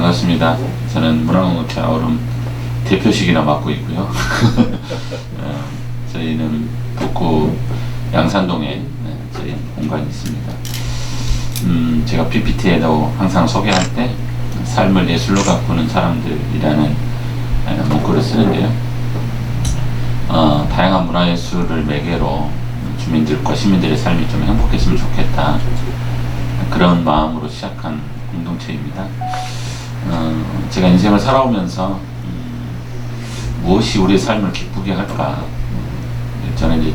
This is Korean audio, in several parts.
반갑습니다. 저는 문화공동체 아우름 대표식이나 맡고 있고요. 저희는 북구 양산동에 저희 공간이 있습니다. 제가 PPT에도 항상 소개할 때 삶을 예술로 가꾸는 사람들이라는 문구를 쓰는데요. 다양한 문화예술을 매개로 주민들과 시민들의 삶이 좀 행복했으면 좋겠다. 그런 마음으로 시작한 공동체입니다. 제가 인생을 살아오면서 무엇이 우리의 삶을 기쁘게 할까? 저는 이제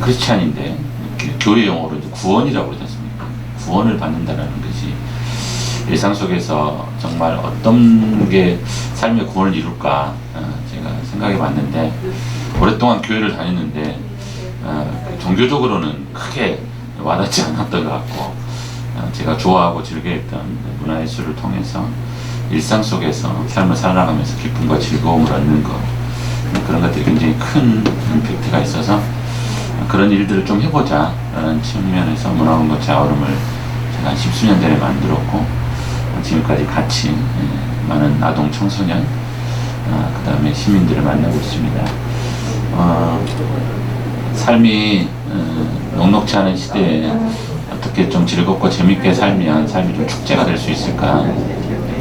크리스찬인데 교회 용어로 이제 구원이라고 그러지 않습니까? 구원을 받는다는 것이 일상 속에서 정말 어떤 게 삶의 구원을 이룰까 제가 생각해 봤는데, 오랫동안 교회를 다녔는데 종교적으로는 크게 와닿지 않았던 것 같고, 제가 좋아하고 즐겨했던 문화예술을 통해서 일상 속에서 삶을 살아가면서 기쁨과 즐거움을 얻는 것, 그런 것들이 굉장히 큰 임팩트가 있어서 그런 일들을 좀 해보자 라는 측면에서 문화공동체 아우름을 제가 한 10수년 전에 만들었고, 지금까지 같이 많은 아동 청소년, 그 다음에 시민들을 만나고 있습니다. 삶이 녹록지 않은 시대에 어떻게 좀 즐겁고 재밌게 살면 삶이 좀 축제가 될 수 있을까,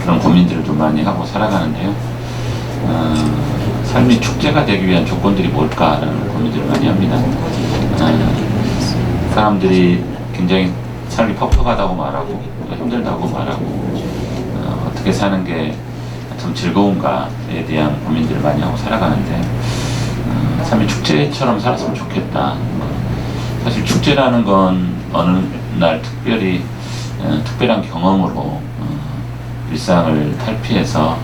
그런 고민들을 좀 많이 하고 살아가는데요. 삶이 축제가 되기 위한 조건들이 뭘까라는 고민들을 많이 합니다. 사람들이 굉장히 삶이 퍽퍽하다고 말하고 힘들다고 말하고, 어떻게 사는 게 좀 즐거운가에 대한 고민들을 많이 하고 살아가는데, 삶이 축제처럼 살았으면 좋겠다. 사실 축제라는 건 어느 날 특별히 특별한 경험으로 일상을 탈피해서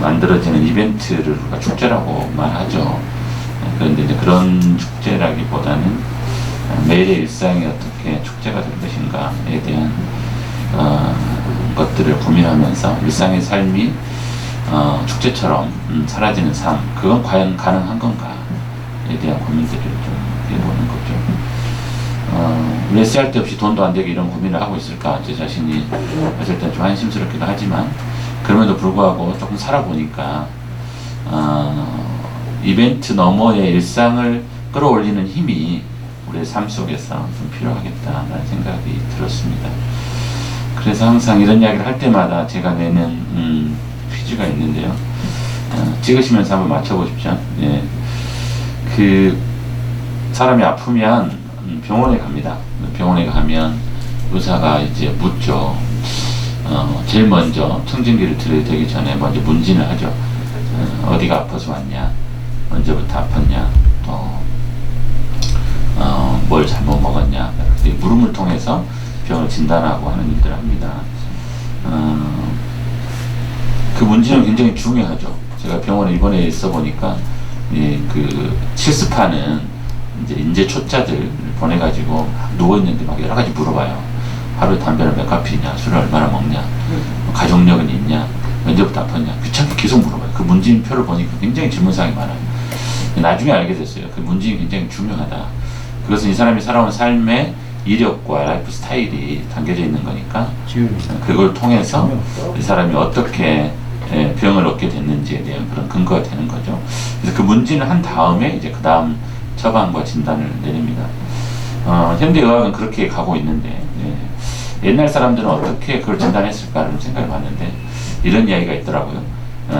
만들어지는 이벤트를 우리가 축제라고 말하죠. 그런데 이제 그런 축제라기보다는 매일의 일상이 어떻게 축제가 될 것인가에 대한 것들을 고민하면서 일상의 삶이 축제처럼 사라지는 삶, 그건 과연 가능한 건가에 대한 고민들을 좀 해보는 거죠. 왜 쓸데없이 돈도 안 되게 이런 고민을 하고 있을까, 제 자신이 어쩔 땐 좀 한심스럽기도 하지만, 그럼에도 불구하고 조금 살아보니까 이벤트 너머의 일상을 끌어올리는 힘이 우리의 삶 속에서 좀 필요하겠다라는 생각이 들었습니다. 그래서 항상 이런 이야기를 할 때마다 제가 내는 퀴즈가 있는데요. 찍으시면서 한번 맞춰보십시오. 예. 그 사람이 아프면 병원에 갑니다. 병원에 가면 의사가 이제 묻죠. 제일 먼저 청진기를 들이대기 전에 먼저 문진을 하죠. 어디가 아파서 왔냐, 언제부터 아팠냐, 또 뭘 잘못 먹었냐, 물음을 통해서 병을 진단하고 하는 일들을 합니다. 그 문진은 굉장히 중요하죠. 제가 병원에 입원해 있어 보니까 그 실습하는 이제 인재 초짜들 보내가지고 누워 있는데 막 여러 가지 물어봐요. 하루에 담배를 몇 갑 피냐, 술을 얼마나 먹냐, 가족력은 있냐, 언제부터 아팠냐, 귀찮게 계속 물어봐요. 그 문진표를 보니까 굉장히 질문사항이 많아요. 나중에 알게 됐어요. 그 문진이 굉장히 중요하다. 그것은 이 사람이 살아온 삶의 이력과 라이프 스타일이 담겨져 있는 거니까, 그걸 통해서 이 사람이 어떻게 병을 얻게 됐는지에 대한 그런 근거가 되는 거죠. 그래서 그 문진을 한 다음에 이제 그 다음 처방과 진단을 내립니다. 현대의학은 그렇게 가고 있는데, 옛날 사람들은 어떻게 그걸 진단했을까를 생각해 봤는데, 이런 이야기가 있더라고요.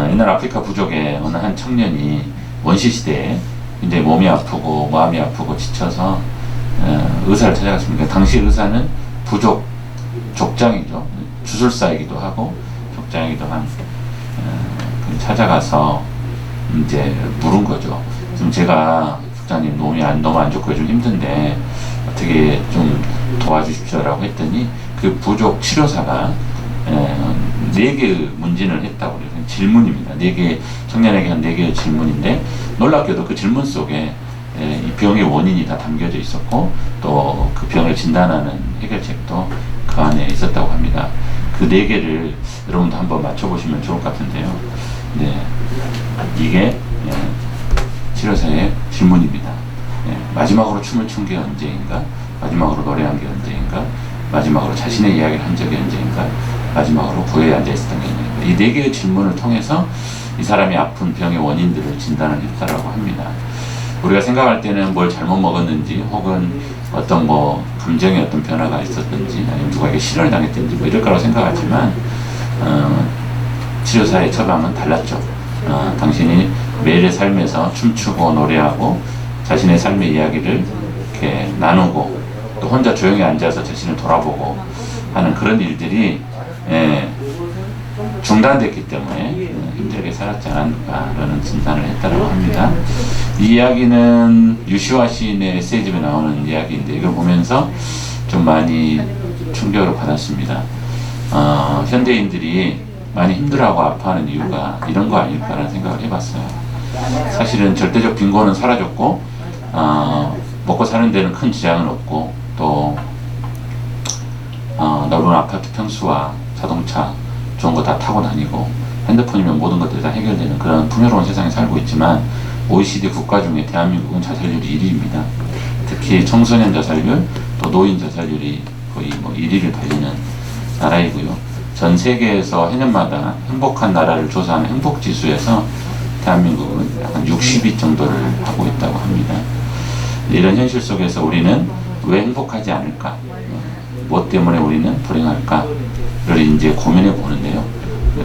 옛날 아프리카 부족의 어느 한 청년이 원시시대에 굉장히 몸이 아프고 마음이 아프고 지쳐서 의사를 찾아갔습니다. 당시 의사는 부족 족장이죠. 주술사이기도 하고 족장이기도 한 찾아가서 이제 물은 거죠. 지금 제가 국장님 몸이 너무 안 좋고 좀 힘든데 어떻게 좀 도와주십시오라고 했더니, 그 부족 치료사가 4개의 문진을 했다고 그래요. 질문입니다. 4개, 청년에게 한 4개의 질문인데, 놀랍게도 그 질문 속에 이 병의 원인이 다 담겨져 있었고, 또 그 병을 진단하는 해결책도 그 안에 있었다고 합니다. 그 4개를 여러분도 한번 맞춰보시면 좋을 것 같은데요. 네, 이게 치료사의 질문입니다. 마지막으로 춤을 춘 게 언제인가? 마지막으로 노래한 게 언제인가? 마지막으로 자신의 이야기를 한 적이 언제인가? 마지막으로 구회에 앉아 있었던 개념입니다. 이 네 개의 질문을 통해서 이 사람이 아픈 병의 원인들을 진단을 했다라고 합니다. 우리가 생각할 때는 뭘 잘못 먹었는지 혹은 어떤 뭐 감정의 어떤 변화가 있었든지 아니면 누구에게 실현을 당했든지 뭐 이럴 거라고 생각하지만 치료사의 처방은 달랐죠. 당신이 매일의 삶에서 춤추고 노래하고 자신의 삶의 이야기를 이렇게 나누고 또 혼자 조용히 앉아서 자신을 돌아보고 하는 그런 일들이 중단됐기 때문에 힘들게 살았지 않았는가라는 진단을 했다고 합니다. 이 이야기는 유시화 시인의 에세이집에 나오는 이야기인데 이걸 보면서 좀 많이 충격을 받았습니다. 현대인들이 많이 힘들어하고 아파하는 이유가 이런 거 아닐까라는 생각을 해봤어요. 사실은 절대적 빈곤은 사라졌고 먹고 사는 데는 큰 지장은 없고 또 넓은 아파트 평수와 자동차 좋은 거 다 타고 다니고 핸드폰이면 모든 것들이 다 해결되는 그런 풍요로운 세상에 살고 있지만 OECD 국가 중에 대한민국은 자살률이 1위입니다. 특히 청소년 자살률 또 노인 자살률이 거의 뭐 1위를 달리는 나라이고요. 전 세계에서 해년마다 행복한 나라를 조사하는 행복지수에서 대한민국은 약간 60위 정도를 하고 있다고 합니다. 이런 현실 속에서 우리는 왜 행복하지 않을까? 무엇 때문에 우리는 불행할까를 이제 고민해 보는데요.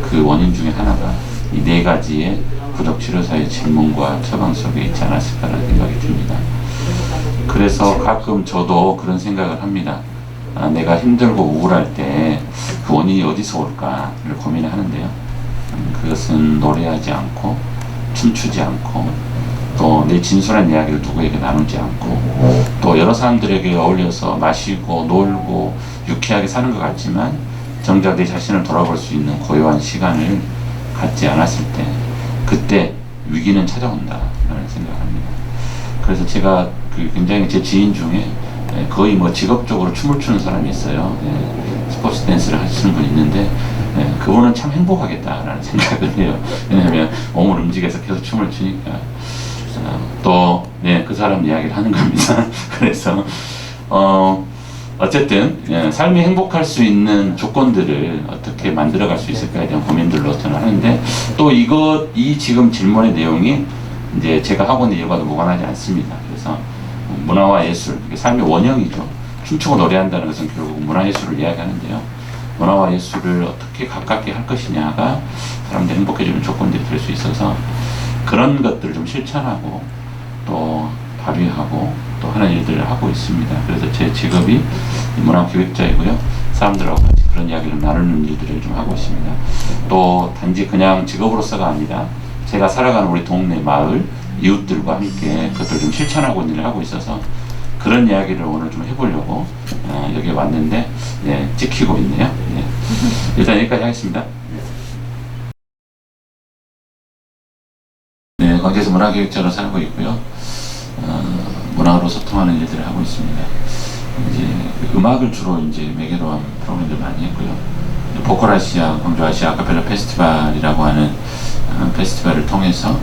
그 원인 중에 하나가 이 네 가지의 부적치료사의 질문과 처방 속에 있지 않았을까라는 생각이 듭니다. 그래서 가끔 저도 그런 생각을 합니다. 내가 힘들고 우울할 때 그 원인이 어디서 올까를 고민을 하는데요. 그것은 노래하지 않고 춤추지 않고 또 내 진솔한 이야기를 누구에게 나누지 않고 또 여러 사람들에게 어울려서 마시고 놀고 유쾌하게 사는 것 같지만 정작 내 자신을 돌아볼 수 있는 고요한 시간을 갖지 않았을 때 그때 위기는 찾아온다라는 생각을 합니다. 그래서 제가 굉장히 제 지인 중에 거의 뭐 직업적으로 춤을 추는 사람이 있어요. 스포츠 댄스를 하시는 분이 있는데 그분은 참 행복하겠다라는 생각을 해요. 왜냐하면 몸을 움직여서 계속 춤을 추니까 또 그 사람 이야기를 하는 겁니다. 그래서 어쨌든 삶이 행복할 수 있는 조건들을 어떻게 만들어갈 수 있을까에 대한 고민들로 저는 하는데 또 이 지금 질문의 내용이 이제 제가 하고 있는 일과도 무관하지 않습니다. 그래서 문화와 예술, 삶의 원형이죠. 춤추고 노래한다는 것은 결국 문화예술을 이야기하는데요. 문화와 예술을 어떻게 가깝게 할 것이냐가 사람들이 행복해지는 조건들이 될 수 있어서 그런 것들을 좀 실천하고 또 발휘하고 또 하는 일들을 하고 있습니다. 그래서 제 직업이 문화기획자이고요. 사람들하고 같이 그런 이야기를 나누는 일들을 좀 하고 있습니다. 또 단지 그냥 직업으로서가 아니라 제가 살아가는 우리 동네 마을 이웃들과 함께 그것들을 좀 실천하고 있는 일을 하고 있어서 그런 이야기를 오늘 좀 해보려고 여기 왔는데 찍히고 있네요. 일단 여기까지 하겠습니다. 광주에서 문화기획자로 살고 있고요. 문화로 소통하는 일들을 하고 있습니다. 이제 음악을 주로 이제 매개로 한 프로그램들 많이 했고요. 보컬 아시아, 광주 아시아 아카펠라 페스티벌이라고 하는 페스티벌을 통해서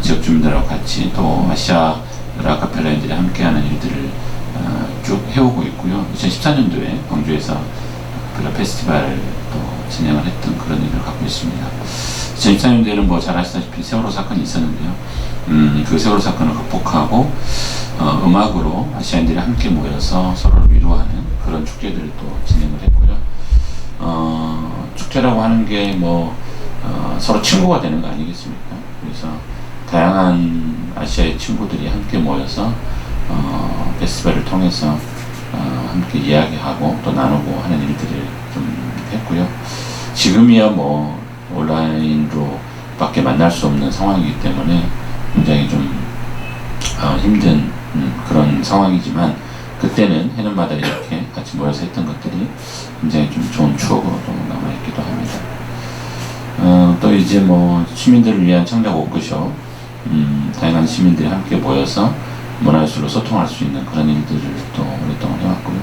지역 주민들하고 같이 또 아시아 아카펠라인들이 함께하는 일들을 쭉 해오고 있고요. 2014년도에 광주에서 아카펠라 페스티벌을 또 진행을 했던 그런 일을 갖고 있습니다. 2014년도에는 뭐 잘 아시다시피 세월호 사건이 있었는데요. 그 세월호 사건을 극복하고 음악으로 아시아인들이 함께 모여서 서로를 위로하는 그런 축제들을 또 진행을 했고요. 축제라고 하는 게 뭐 서로 친구가 되는 거 아니겠습니까? 그래서 다양한 아시아의 친구들이 함께 모여서 페스티벌을 통해서 함께 이야기하고 또 나누고 하는 일들을 좀 했고요. 지금이야 뭐 온라인으로 밖에 만날 수 없는 상황이기 때문에 굉장히 좀 힘든 그런 상황이지만 그때는 해년마다 이렇게 같이 모여서 했던 것들이 굉장히 좀 좋은 추억으로 또 남아있기도 합니다. 또 이제 뭐 시민들을 위한 창작 워크숍, 다양한 시민들이 함께 모여서 문화예술로 소통할 수 있는 그런 일들을 또 오랫동안 해왔고요.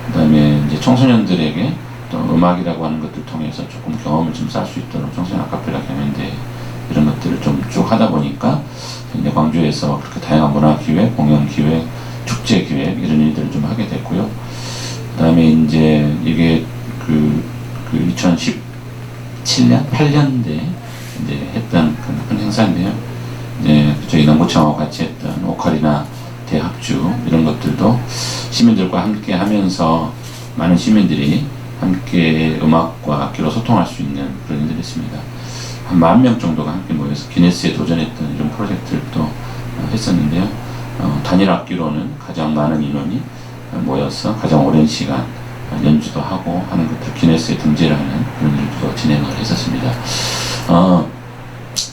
그 다음에 이제 청소년들에게 또 음악이라고 하는 것들 통해서 조금 경험을 좀 쌓을 수 있도록 청소년 아카펠라 경연대 이런 것들을 좀 쭉 하다 보니까 이제 광주에서 그렇게 다양한 문화 기획, 공연 기획, 축제 기획 이런 일들을 좀 하게 됐고요. 그 다음에 이제 이게 2017년, 8년대 이제 했던 그런 행사인데요. 이제 저희 농구청하고 같이 했던 오카리나 대합주 이런 것들도 시민들과 함께 하면서 많은 시민들이 함께 음악과 악기로 소통할 수 있는 그런 일들이 있습니다. 한 10,000명 정도가 함께 모여서 기네스에 도전했던 이런 프로젝트를 했었는데요. 단일 악기로는 가장 많은 인원이 모여서 가장 오랜 시간 연주도 하고 하는 것들 기네스에 등재를 하는 그런 일도 진행을 했었습니다.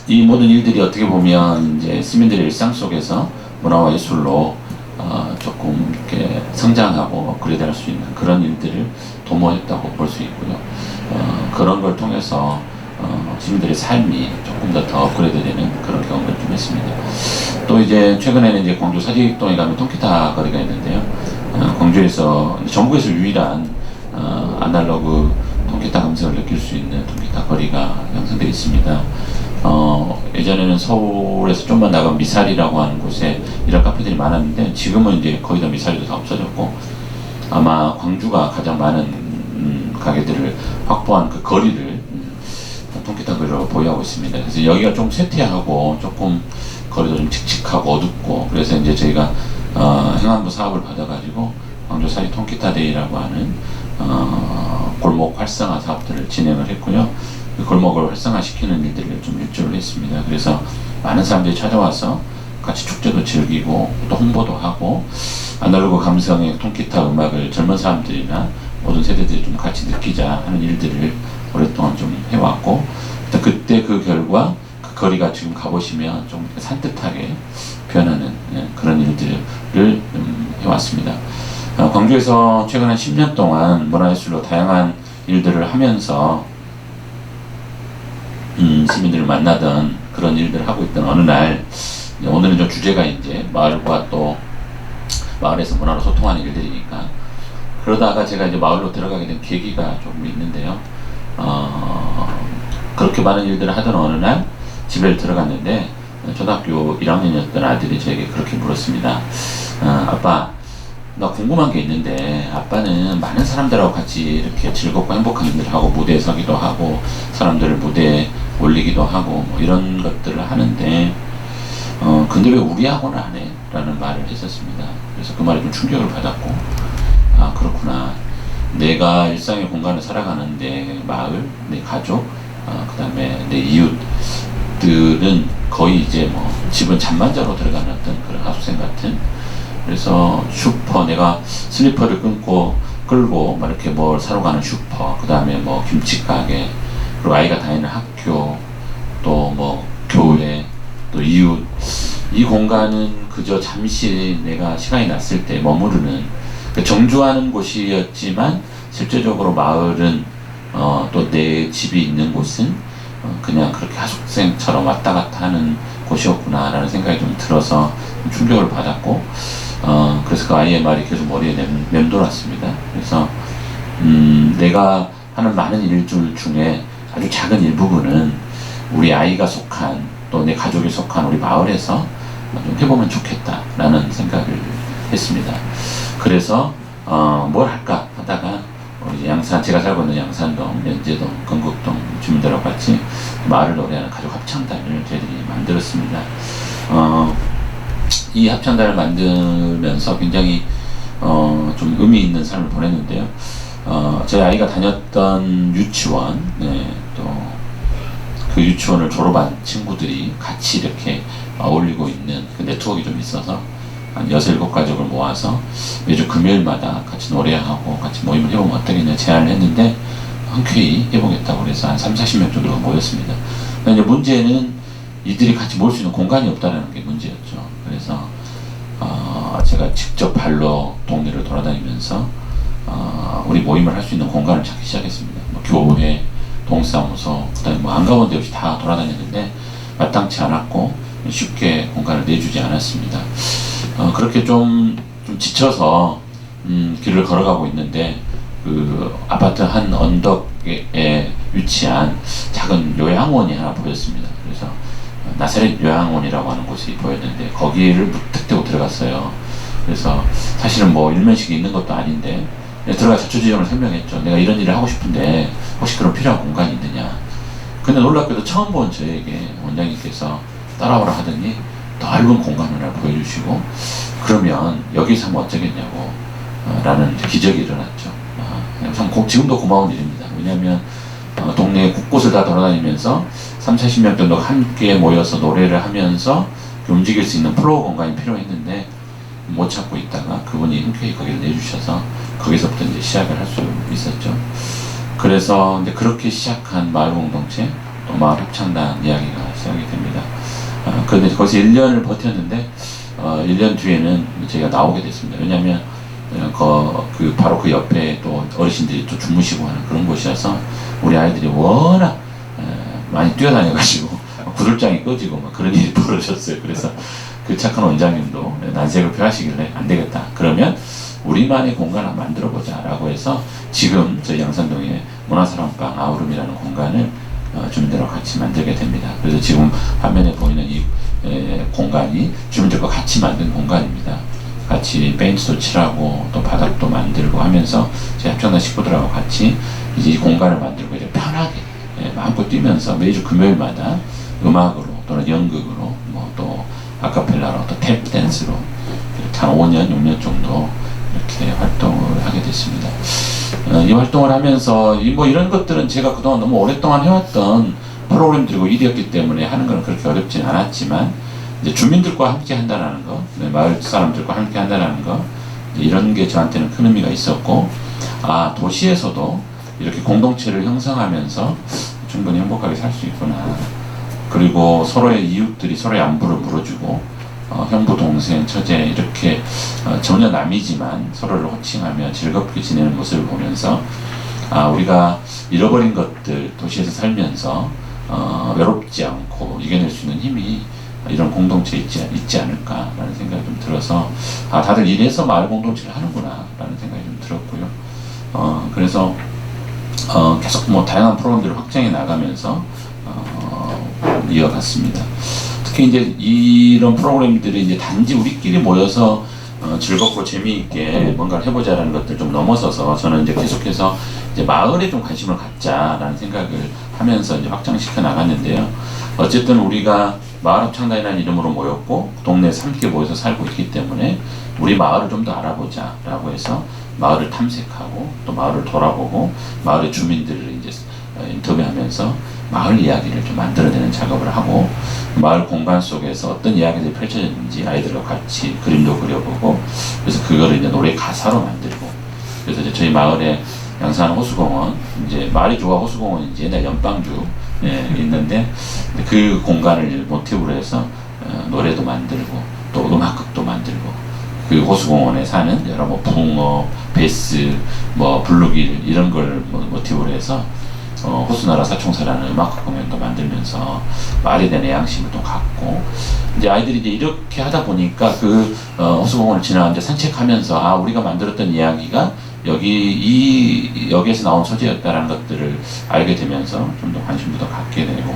이 모든 일들이 어떻게 보면 이제 시민들의 일상 속에서 문화와 예술로 조금 이렇게 성장하고 업그레이드할 수 있는 그런 일들을 도모했다고 볼 수 있고요. 그런 걸 통해서 시민들의 삶이 조금 더 업그레이드되는 그런 경험을 좀 했습니다. 또 이제 최근에는 이제 광주 사직동에 가면 통기타 거리가 있는데요. 광주에서 전국에서 유일한 아날로그 통기타 감성을 느낄 수 있는 통기타 거리가 형성되어 있습니다. 예전에는 서울에서 좀만 나가면 미사리라고 하는 곳에 이런 카페들이 많았는데 지금은 이제 거의 다 미사리도 다 없어졌고 아마 광주가 가장 많은 가게들을 확보한 그 거리를 통기타 거리로 보유하고 있습니다. 그래서 여기가 좀 쇠퇴하고 조금 거리도 좀 칙칙하고 어둡고 그래서 이제 저희가 행안부 사업을 받아가지고 광주 사리 통기타 데이라고 하는 골목 활성화 사업들을 진행을 했고요. 그 골목을 활성화시키는 일들을 좀 일조를 했습니다. 그래서 많은 사람들이 찾아와서 같이 축제도 즐기고 또 홍보도 하고 아날로그 감성의 통기타 음악을 젊은 사람들이나 모든 세대들이 좀 같이 느끼자 하는 일들을 오랫동안 좀 해왔고 그때 그 결과 그 거리가 지금 가보시면 좀 산뜻하게 변하는 그런 일들을 해왔습니다. 광주에서 최근 한 10년 동안 문화예술로 다양한 일들을 하면서 시민들을 만나던 그런 일들을 하고 있던 어느 날 오늘은 좀 주제가 이제 마을과 또 마을에서 문화로 소통하는 일들이니까 그러다가 제가 이제 마을로 들어가게 된 계기가 조금 있는데요. 그렇게 많은 일들을 하던 어느 날 집에 들어갔는데 초등학교 1학년이었던 아들이 저에게 그렇게 물었습니다. 아빠, 나 궁금한 게 있는데 아빠는 많은 사람들하고 같이 이렇게 즐겁고 행복한 일들을 하고 무대에 서기도 하고 사람들을 무대에 올리기도 하고 뭐 이런 것들을 하는데 근데 왜 우리하고는 안 해? 라는 말을 했었습니다. 그래서 그 말에 좀 충격을 받았고 아 그렇구나. 내가 일상의 공간을 살아가는 내 마을, 내 가족, 그 다음에 내 이웃들은 거의 이제 뭐 집은 잠만 자러 들어가는 어떤 그런 하수생 같은 그래서 슈퍼 내가 슬리퍼를 끌고 막 이렇게 뭘 사러 가는 슈퍼 그 다음에 뭐 김치 가게 그리고 아이가 다니는 학교 또 뭐 교회 또 이웃 이 공간은 그저 잠시 내가 시간이 났을 때 머무르는 정주하는 곳이었지만 실제적으로 마을은 또 내 집이 있는 곳은 그냥 그렇게 하숙생처럼 왔다 갔다 하는 곳이었구나 라는 생각이 좀 들어서 좀 충격을 받았고 그래서 그 아이의 말이 계속 머리에 맴돌았습니다. 그래서 내가 하는 많은 일들 중에 아주 작은 일부분은 우리 아이가 속한 또 내 가족이 속한 우리 마을에서 좀 해보면 좋겠다 라는 생각을 했습니다. 그래서 뭘 할까 하다가 양산 제가 살고 있는 양산동, 연제동, 건국동 주민들하고 같이 마을을 노래하는 가족 합창단을 저희들이 만들었습니다. 이 합창단을 만들면서 굉장히 좀 의미 있는 삶을 보냈는데요. 저희 아이가 다녔던 유치원, 또 그 유치원을 졸업한 친구들이 같이 이렇게 어울리고 있는 그 네트워크가 좀 있어서 한 6, 7가족을 모아서 매주 금요일마다 같이 노래하고 같이 모임을 해보면 어떠겠냐 제안을 했는데 흔쾌히 해보겠다고 그래서 한 30, 40명 정도가 모였습니다. 근데 이제 문제는 이들이 같이 모일 수 있는 공간이 없다는 게 문제였죠. 그래서 제가 직접 발로 동네를 돌아다니면서 우리 모임을 할 수 있는 공간을 찾기 시작했습니다. 뭐 교회, 동사무소, 그다음에 뭐 안 가본 데 없이 다 돌아다녔는데 마땅치 않았고 쉽게 공간을 내주지 않았습니다. 그렇게 좀 지쳐서 길을 걸어가고 있는데 그 아파트 한 언덕에 위치한 작은 요양원이 하나 보였습니다. 그래서 나사렛 요양원이라고 하는 곳이 보였는데 거기를 무턱대고 들어갔어요. 그래서 사실은 뭐 일면식이 있는 것도 아닌데 들어가 자초지종을 설명했죠. 내가 이런 일을 하고 싶은데 혹시 그런 필요한 공간이 있느냐. 근데 놀랍게도 처음 본 저에게 원장님께서 따라오라 하더니 넓은 공간을 하나 보여주시고, 그러면 여기서 하면 어쩌겠냐고 라는 기적이 일어났죠. 참 지금도 고마운 일입니다. 왜냐하면 동네 곳곳을 다 돌아다니면서 30-40명 정도 함께 모여서 노래를 하면서 움직일 수 있는 플로어 공간이 필요했는데 못 찾고 있다가 그분이 흔쾌히 거기를 내주셔서 거기서부터 이제 시작을 할 수 있었죠. 그래서 이제 그렇게 시작한 마을 공동체, 또 마을 합창단 이야기가 시작이 됩니다. 그런데 거기서 1년을 버텼는데 1년 뒤에는 제가 나오게 됐습니다. 왜냐하면 바로 그 옆에 또 어르신들이 또 주무시고 하는 그런 곳이어서 우리 아이들이 워낙 많이 뛰어다녀가지고 구들장이 꺼지고 막 그런 일이 벌어졌어요. 그래서 그 착한 원장님도 난색을 표하시길래 안 되겠다. 그러면 우리만의 공간을 만들어보자 라고 해서 지금 저희 양산동에 문화사랑방 아우름이라는 공간을 주민들하고 같이 만들게 됩니다. 그래서 지금 화면에 보이는 이 공간이 주민들과 같이 만든 공간입니다. 같이 페인트도 칠하고 또 바닥도 만들고 하면서 저희 합창단 식구들하고 같이 이제 이 공간을 만들고 이제 편하게 마음껏 뛰면서 매주 금요일마다 음악으로 또는 연극으로 뭐 또 아카펠라로 또 탭 댄스로 이렇게 한 5년, 6년 정도 이렇게 활동을 하게 됐습니다. 이 활동을 하면서 이런 것들은 제가 그동안 너무 오랫동안 해왔던 프로그램들이고 일이었기 때문에 하는 건 그렇게 어렵진 않았지만 이제 주민들과 함께 한다는 거, 마을 사람들과 함께 한다는 거, 이런 게 저한테는 큰 의미가 있었고, 도시에서도 이렇게 공동체를 형성하면서 충분히 행복하게 살 수 있구나. 그리고 서로의 이웃들이 서로의 안부를 물어주고, 형부, 동생, 처제 이렇게 전혀 남이지만 서로를 호칭하며 즐겁게 지내는 모습을 보면서 우리가 잃어버린 것들 도시에서 살면서 외롭지 않고 이겨낼 수 있는 힘이 이런 공동체에 있지 않을까라는 생각이 좀 들어서 다들 이래서 마을 공동체를 하는구나 라는 생각이 좀 들었고요. 그래서 계속 뭐 다양한 프로그램들을 확장해 나가면서 이어갔습니다. 특히 이제 이런 프로그램들이 이제 단지 우리끼리 모여서 즐겁고 재미있게 뭔가를 해보자라는 것들 좀 넘어서서 저는 이제 계속해서 이제 마을에 좀 관심을 갖자라는 생각을 하면서 이제 확장시켜 나갔는데요. 어쨌든 우리가 마을 합창단이라는 이름으로 모였고 동네에서 함께 모여서 살고 있기 때문에 우리 마을을 좀 더 알아보자라고 해서 마을을 탐색하고 또 마을을 돌아보고 마을의 주민들을 이제 인터뷰하면서 마을 이야기를 좀 만들어내는 작업을 하고 마을 공간 속에서 어떤 이야기들이 펼쳐졌는지 아이들과 같이 그림도 그려보고 그래서 그거를 이제 노래 가사로 만들고 그래서 이제 저희 마을에 양산 호수공원 이제 말이 좋아 호수공원인지 옛날 연방주 있는데 그 공간을 모티브로 해서 노래도 만들고 또 음악극도 만들고 그 호수공원에 사는 여러 뭐 붕어, 베스, 뭐 블루길 이런 걸 모티브로 해서 호수나라 사총사라는 음악 공연도 만들면서 말에 대한 애양심을 또 갖고 이제 아이들이 이제 이렇게 하다 보니까 그 호수공원을 지나가 이제 산책하면서 우리가 만들었던 이야기가 여기에서 나온 소재였다라는 것들을 알게 되면서 좀 더 관심도 더 갖게 되고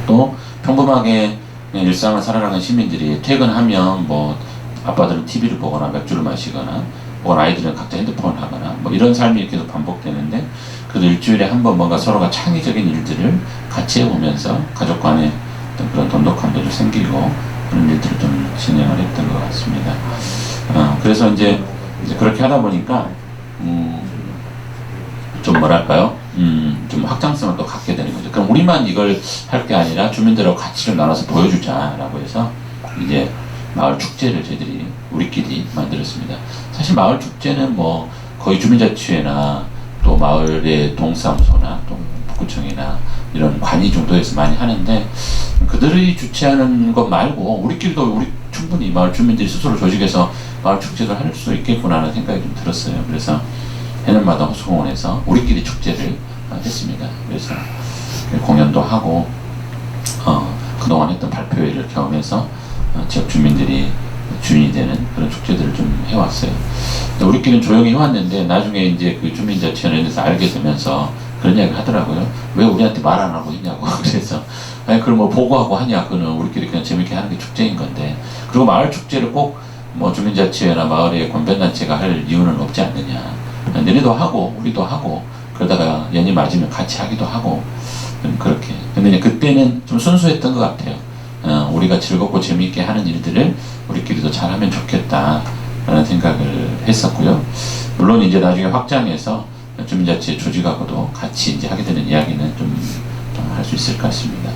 또 평범하게 그냥 일상을 살아가는 시민들이 퇴근하면 뭐 아빠들은 TV를 보거나 맥주를 마시거나 혹은 아이들은 각자 핸드폰을 하거나 뭐 이런 삶이 계속 반복되는데 그래도 일주일에 한 번 뭔가 서로가 창의적인 일들을 같이 해보면서 가족 간의 어떤 그런 돈독함도 좀 생기고 그런 일들을 좀 진행을 했던 것 같습니다. 그래서 이제 그렇게 하다 보니까 좀 뭐랄까요? 좀 확장성을 또 갖게 되는 거죠. 그럼 우리만 이걸 할 게 아니라 주민들하고 가치를 나눠서 보여주자라고 해서 이제 마을 축제를 저희들이 우리끼리 만들었습니다. 사실 마을 축제는 뭐 거의 주민자치회나 또 마을의 동사무소나 또 북구청이나 이런 관이 정도에서 많이 하는데 그들이 주최하는 것 말고 우리끼리도 충분히 마을 주민들이 스스로 조직해서 마을 축제도 할 수 있겠구나 하는 생각이 좀 들었어요. 그래서 해년마다 호수공원에서 우리끼리 축제를 했습니다. 그래서 공연도 하고 그동안 했던 발표회를 경험해서 지역 주민들이 주인이 되는 그런 축제들을 좀 해왔어요. 우리끼리는 조용히 해왔는데 나중에 이제 그 주민자치원회에서 알게 되면서 그런 이야기를 하더라고요. 왜 우리한테 말 안 하고 있냐고. 그래서 그걸 뭐 보고하고 하냐. 그거는 우리끼리 그냥 재밌게 하는 게 축제인 건데. 그리고 마을 축제를 꼭 뭐 주민자치회나 마을의 권변단체가 할 이유는 없지 않느냐. 너네도 하고 우리도 하고 그러다가 연이 맞으면 같이 하기도 하고 좀 그렇게. 근데 이제 그때는 좀 순수했던 것 같아요. 우리가 즐겁고 재미있게 하는 일들을 우리끼리도 잘하면 좋겠다라는 생각을 했었고요. 물론 이제 나중에 확장해서 주민자치 조직하고도 같이 이제 하게 되는 이야기는 좀 할 수 있을 것 같습니다.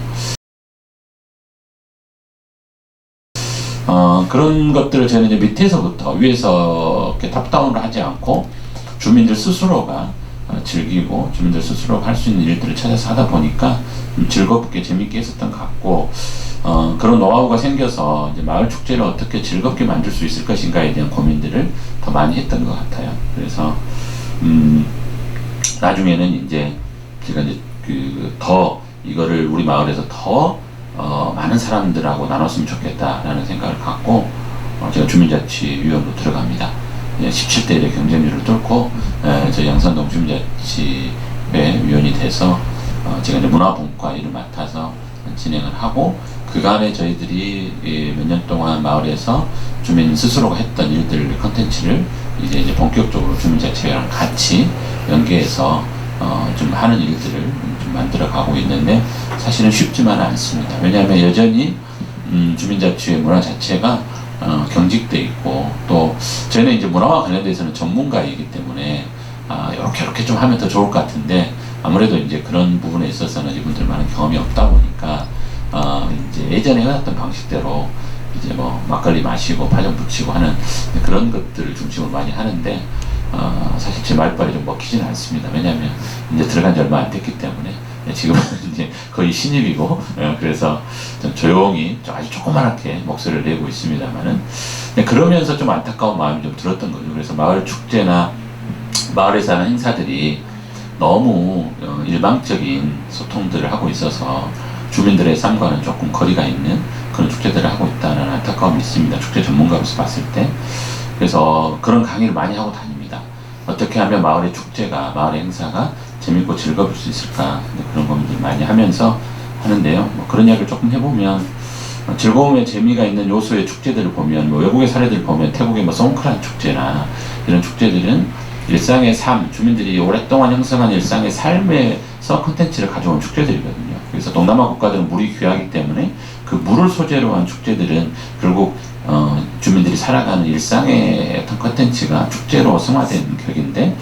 그런 것들을 저희는 이제 밑에서부터 위에서 이렇게 탑다운을 하지 않고 주민들 스스로가 즐기고 주민들 스스로가 할 수 있는 일들을 찾아서 하다 보니까 즐겁게 재밌게 했었던 것 같고, 그런 노하우가 생겨서 이제 마을 축제를 어떻게 즐겁게 만들 수 있을 것인가에 대한 고민들을 더 많이 했던 것 같아요. 그래서 나중에는 이제 제가 이제 더 이거를 우리 마을에서 더 많은 사람들하고 나눴으면 좋겠다라는 생각을 갖고 제가 주민자치위원으로 들어갑니다. 17대 1의 경쟁률을 뚫고 저희 양산동 주민자치회 위원이 돼서 제가 이제 문화분과 일을 맡아서 진행을 하고, 그간에 저희들이 몇 년 동안 마을에서 주민 스스로가 했던 일들 컨텐츠를 이제 본격적으로 주민자치회랑 같이 연계해서 좀 하는 일들을 좀 만들어 가고 있는데, 사실은 쉽지만은 않습니다. 왜냐하면 여전히 주민자치회 문화 자체가 경직돼 있고, 또 저희는 이제 문화와 관련돼서는 전문가이기 때문에 이렇게 좀 하면 더 좋을 것 같은데, 아무래도 이제 그런 부분에 있어서는 이분들 많은 경험이 없다 보니까 이제 예전에 해왔던 방식대로 이제 뭐 막걸리 마시고 파전 붙이고 하는 그런 것들을 중심으로 많이 하는데, 사실 제 말빨이 좀 먹히지는 않습니다. 왜냐하면 이제 들어간 지 얼마 안 됐기 때문에 지금은 이제 거의 신입이고, 그래서 좀 조용히 아주 조그맣게 목소리를 내고 있습니다만은, 그러면서 좀 안타까운 마음이 좀 들었던 거죠. 그래서 마을 축제나 마을에서 하는 행사들이 너무 일방적인 소통들을 하고 있어서 주민들의 삶과는 조금 거리가 있는 그런 축제들을 하고 있다는 안타까움이 있습니다. 축제 전문가로서 봤을 때. 그래서 그런 강의를 많이 하고 다닙니다. 어떻게 하면 마을의 축제가, 마을의 행사가 재밌고 즐거울 수 있을까, 그런 고민들 많이 하면서 하는데요. 뭐 그런 이야기를 조금 해보면, 즐거움에 재미가 있는 요소의 축제들을 보면, 뭐 외국의 사례들을 보면 태국의 뭐 송크란 축제나 이런 축제들은 일상의 삶, 주민들이 오랫동안 형성한 일상의 삶에서 콘텐츠를 가져온 축제들이거든요. 그래서 동남아 국가들은 물이 귀하기 때문에 그 물을 소재로 한 축제들은 결국 주민들이 살아가는 일상의 어떤 콘텐츠가 축제로 승화된 격인데,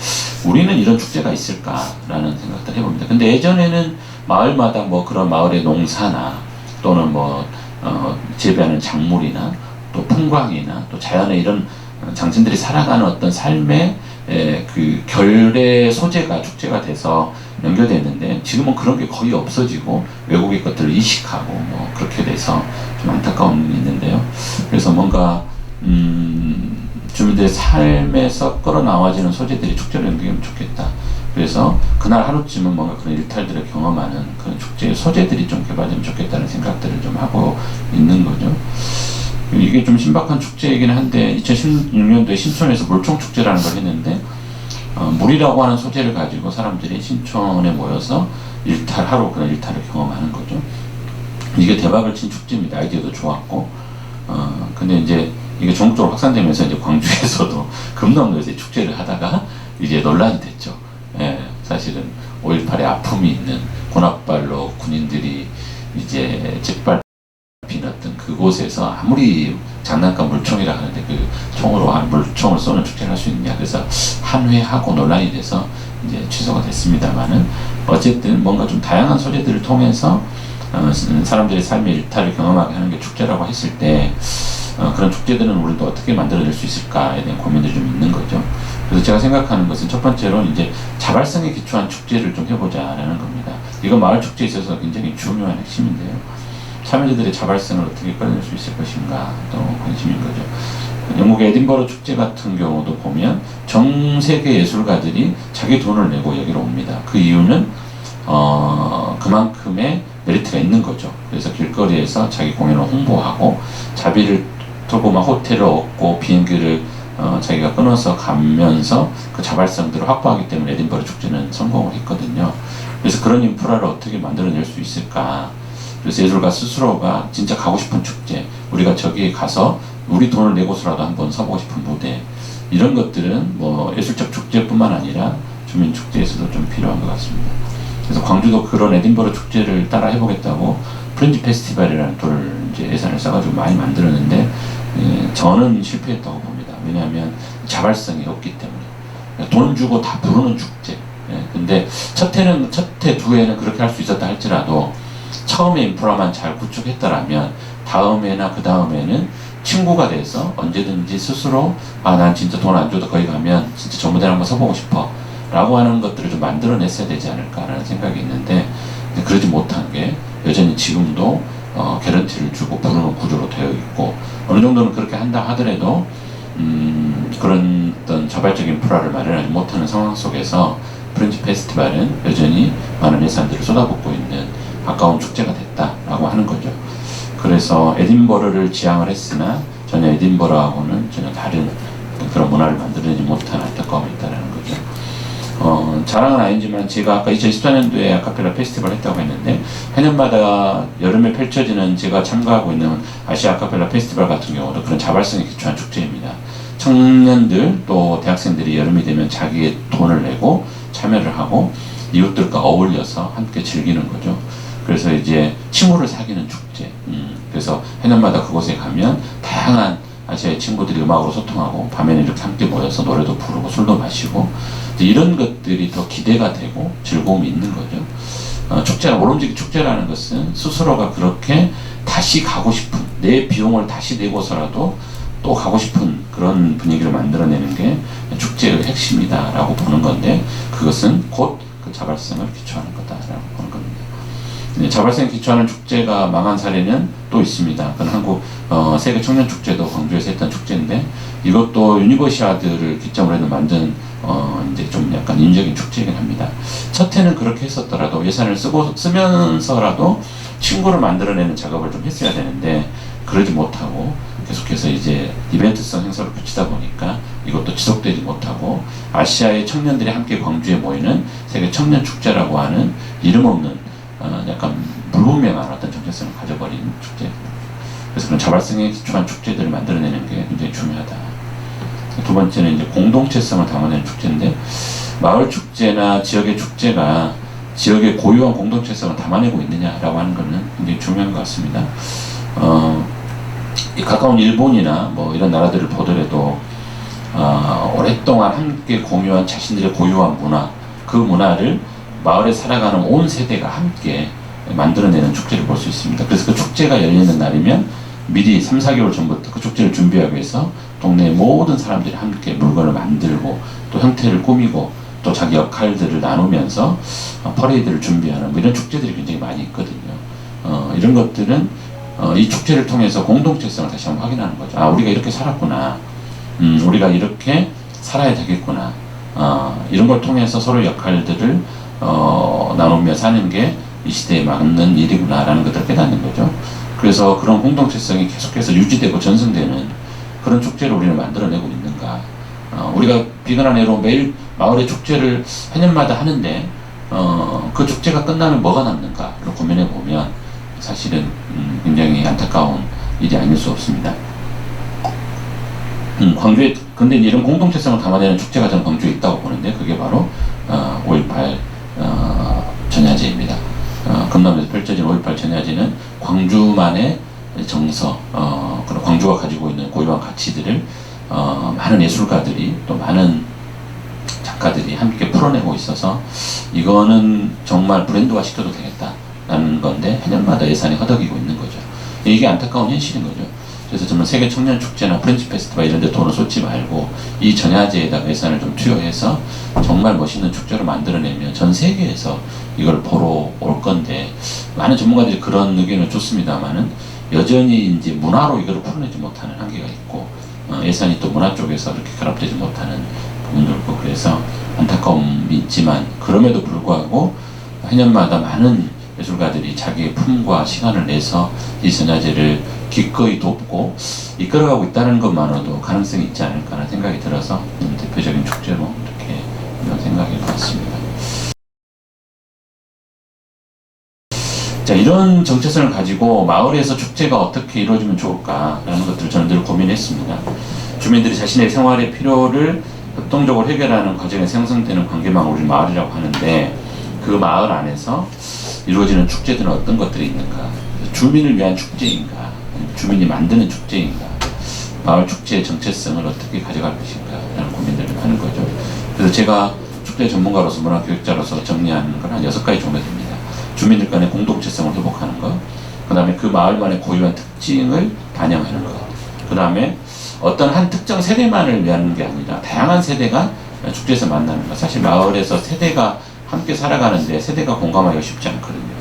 우리는 이런 축제가 있을까라는 생각들 해봅니다. 근데 예전에는 마을마다 뭐 그런 마을의 농사나 또는 뭐 재배하는 작물이나 또 풍광이나 또 자연의 이런 장신들이 살아가는 어떤 삶의 그 결의 소재가 축제가 돼서 연결되는데, 지금은 그런 게 거의 없어지고 외국의 것들을 이식하고 뭐 그렇게 돼서 좀 안타까움이 있는데요. 그래서 뭔가 주민들의 삶에서 끌어나와지는 소재들이 축제로 연결되면 좋겠다. 그래서 그날 하루쯤은 뭔가 그런 일탈들을 경험하는 그런 축제의 소재들이 좀 개발되면 좋겠다는 생각들을 좀 하고 있는 거죠. 이게 좀 신박한 축제이긴 한데, 2016년도에 신촌에서 물총축제라는 걸 했는데, 물이라고 하는 소재를 가지고 사람들이 신촌에 모여서 하루 그런 일탈을 경험하는 거죠. 이게 대박을 친 축제입니다. 아이디어도 좋았고, 근데 이제 이게 전국적으로 확산되면서 이제 광주에서도 금남로에서 축제를 하다가 이제 논란이 됐죠. 사실은 5.18에 아픔이 있는 고납발로 군인들이 이제 짓밟힌 어떤 그곳에서 아무리 장난감 물총이라 하는데 그 총으로 물총을 쏘는 축제를 할 수 있느냐, 그래서 한회하고 논란이 돼서 이제 취소가 됐습니다만은, 어쨌든 뭔가 좀 다양한 소재들을 통해서 사람들의 삶의 일탈을 경험하게 하는 게 축제라고 했을 때, 그런 축제들은 우리도 어떻게 만들어낼 수 있을까에 대한 고민들이 좀 있는 거죠. 그래서 제가 생각하는 것은 첫 번째로는 이제 자발성에 기초한 축제를 좀 해보자라는 겁니다. 이거 마을 축제에 있어서 굉장히 중요한 핵심인데요. 참여자들의 자발성을 어떻게 끌어낼 수 있을 것인가 또 관심인 거죠. 영국의 에딘버러 축제 같은 경우도 보면 전 세계 예술가들이 자기 돈을 내고 여기로 옵니다. 그 이유는 그만큼의 메리트가 있는 거죠. 그래서 길거리에서 자기 공연을 홍보하고 자비를 털고 막 호텔을 얻고 비행기를 자기가 끊어서 가면서 그 자발성들을 확보하기 때문에 에딘버러 축제는 성공을 했거든요. 그래서 그런 인프라를 어떻게 만들어낼 수 있을까. 그래서 예술가 스스로가 진짜 가고 싶은 축제, 우리가 저기에 가서 우리 돈을 내고서라도 한번 서보고 싶은 무대, 이런 것들은 뭐 예술적 축제뿐만 아니라 주민 축제에서도 좀 필요한 것 같습니다. 그래서 광주도 그런 에딘버러 축제를 따라 해보겠다고 프렌즈 페스티벌이라는 돌을 이제 예산을 써가지고 많이 만들었는데 저는 실패했다고 봅니다. 왜냐하면 자발성이 없기 때문에 돈 주고 다 부르는 축제. 근데 첫 해, 두 해는 그렇게 할 수 있었다 할지라도 처음에 인프라만 잘 구축했더라면 다음해나 그 다음에는 친구가 돼서 언제든지 스스로 난 진짜 돈 안 줘도 거기 가면 진짜 저 무대를 한번 서보고 싶어 라고 하는 것들을 좀 만들어냈어야 되지 않을까라는 생각이 있는데 그러지 못한 게 여전히 지금도 개런티를 주고 부르는 구조로 되어 있고 어느 정도는 그렇게 한다 하더라도 그런 어떤 자발적인 인프라를 마련하지 못하는 상황 속에서 프렌즈 페스티벌은 여전히 많은 예산들을 쏟아붓고 있는 아까운 축제가 됐다라고 하는 거죠. 그래서 에딘버러를 지향을 했으나 전혀 에딘버러하고는 전혀 다른 그런 문화를 만들어내지 못한 안타까움이 있다는 거죠. 자랑은 아니지만 제가 아까 2014년도에 아카펠라 페스티벌 했다고 했는데 해년마다 여름에 펼쳐지는 제가 참가하고 있는 아시아 아카펠라 페스티벌 같은 경우도 그런 자발성에 기초한 축제입니다. 청년들 또 대학생들이 여름이 되면 자기의 돈을 내고 참여를 하고 이웃들과 어울려서 함께 즐기는 거죠. 그래서 이제 친구를 사귀는 축제. 그래서 해년마다 그곳에 가면 다양한 아시아의 친구들이 음악으로 소통하고 밤에는 이렇게 함께 모여서 노래도 부르고 술도 마시고 이런 것들이 더 기대가 되고 즐거움이 있는 거죠. 축제가 모름지기 축제라는 것은 스스로가 그렇게 다시 가고 싶은 내 비용을 다시 내고서라도 또 가고 싶은 그런 분위기를 만들어내는 게 축제의 핵심이다라고 보는 건데 그것은 곧 그 자발성을 기초하는 거다라고 보는 겁니다. 자발성에 기초하는 축제가 망한 사례는 또 있습니다. 그건 한국 세계 청년 축제도 광주에서 했던 축제인데 이것도 유니버시아드를 기점으로 해서 만든 이제 좀 약간 인적인 축제이긴 합니다. 첫 해는 그렇게 했었더라도 예산을 쓰면서라도 친구를 만들어내는 작업을 좀 했어야 되는데 그러지 못하고 계속해서 이제 이벤트성 행사를 붙이다 보니까 이것도 지속되지 못하고 아시아의 청년들이 함께 광주에 모이는 세계 청년 축제라고 하는 이름 없는 약간 불분명한 어떤 정체성을 가져버린 축제. 그래서 그런 자발성에 기초한 축제들을 만들어내는 게 굉장히 중요하다. 두 번째는 이제 공동체성을 담아내는 축제인데 마을 축제나 지역의 축제가 지역의 고유한 공동체성을 담아내고 있느냐라고 하는 것은 굉장히 중요한 것 같습니다. 이 가까운 일본이나 뭐 이런 나라들을 보더라도 오랫동안 함께 공유한 자신들의 고유한 문화, 그 문화를 마을에 살아가는 온 세대가 함께 만들어내는 축제를 볼 수 있습니다. 그래서 그 축제가 열리는 날이면 미리 3, 4개월 전부터 그 축제를 준비하기 위해서 동네의 모든 사람들이 함께 물건을 만들고 또 형태를 꾸미고 또 자기 역할들을 나누면서 퍼레이드를 준비하는 뭐 이런 축제들이 굉장히 많이 있거든요. 이런 것들은 이 축제를 통해서 공동체성을 다시 한번 확인하는 거죠. 우리가 이렇게 살았구나. 우리가 이렇게 살아야 되겠구나. 이런 걸 통해서 서로 역할들을 나누며 사는 게 이 시대에 맞는 일이구나라는 것들을 깨닫는 거죠. 그래서 그런 공동체성이 계속해서 유지되고 전승되는 그런 축제를 우리는 만들어내고 있는가. 우리가 비근한 애로 매일 마을의 축제를 해년마다 하는데 그 축제가 끝나면 뭐가 남는가를 고민해 보면 사실은 굉장히 안타까운 일이 아닐 수 없습니다. 광주에 근데 이런 공동체성을 담아내는 축제가 저는 광주에 있다고 보는데 그게 바로 5.18 전야제입니다. 금남에서 펼쳐진 5.18 전야제는 광주만의 정서, 그런 광주가 가지고 있는 고유한 가치들을 많은 예술가들이 또 많은 작가들이 함께 풀어내고 있어서 이거는 정말 브랜드화 시켜도 되겠다라는 건데 해년마다 예산이 허덕이고 있는 거죠. 이게 안타까운 현실인 거죠. 그래서 저는 세계 청년 축제나 프렌즈 페스티벌 이런 데 돈을 쏟지 말고 이 전야제에다가 예산을 좀 투여해서 정말 멋있는 축제를 만들어내면 전 세계에서 이걸 보러 올 건데 많은 전문가들이 그런 의견을 줬습니다만은 여전히 이제 문화로 이걸 풀어내지 못하는 한계가 있고 예산이 또 문화 쪽에서 이렇게 결합되지 못하는 부분도 있고 그래서 안타까움이 있지만 그럼에도 불구하고 해년마다 많은 예술가들이 자기의 품과 시간을 내서 이 전야제를 기꺼이 돕고 이끌어가고 있다는 것만으로도 가능성이 있지 않을까라는 생각이 들어서 대표적인 축제로 이렇게 생각해 봤습니다. 자, 이런 정체성을 가지고 마을에서 축제가 어떻게 이루어지면 좋을까라는 것들을 저는 늘 고민했습니다. 주민들이 자신의 생활의 필요를 협동적으로 해결하는 과정에 생성되는 관계망을 우리 마을이라고 하는데, 그 마을 안에서 이루어지는 축제들은 어떤 것들이 있는가? 주민을 위한 축제인가? 아니면 주민이 만드는 축제인가? 마을 축제의 정체성을 어떻게 가져갈 것인가? 라는 고민들을 하는 거죠. 그래서 제가 축제 전문가로서 문화교육자로서 정리하는 건 한 6가지 정도 됩니다. 주민들 간의 공동체성을 회복하는 것, 그 다음에 그 마을만의 고유한 특징을 반영하는 것, 그 다음에 어떤 한 특정 세대만을 위한 게 아니라 다양한 세대가 축제에서 만나는 것. 사실 마을에서 세대가 함께 살아가는데 세대가 공감하기가 쉽지 않거든요.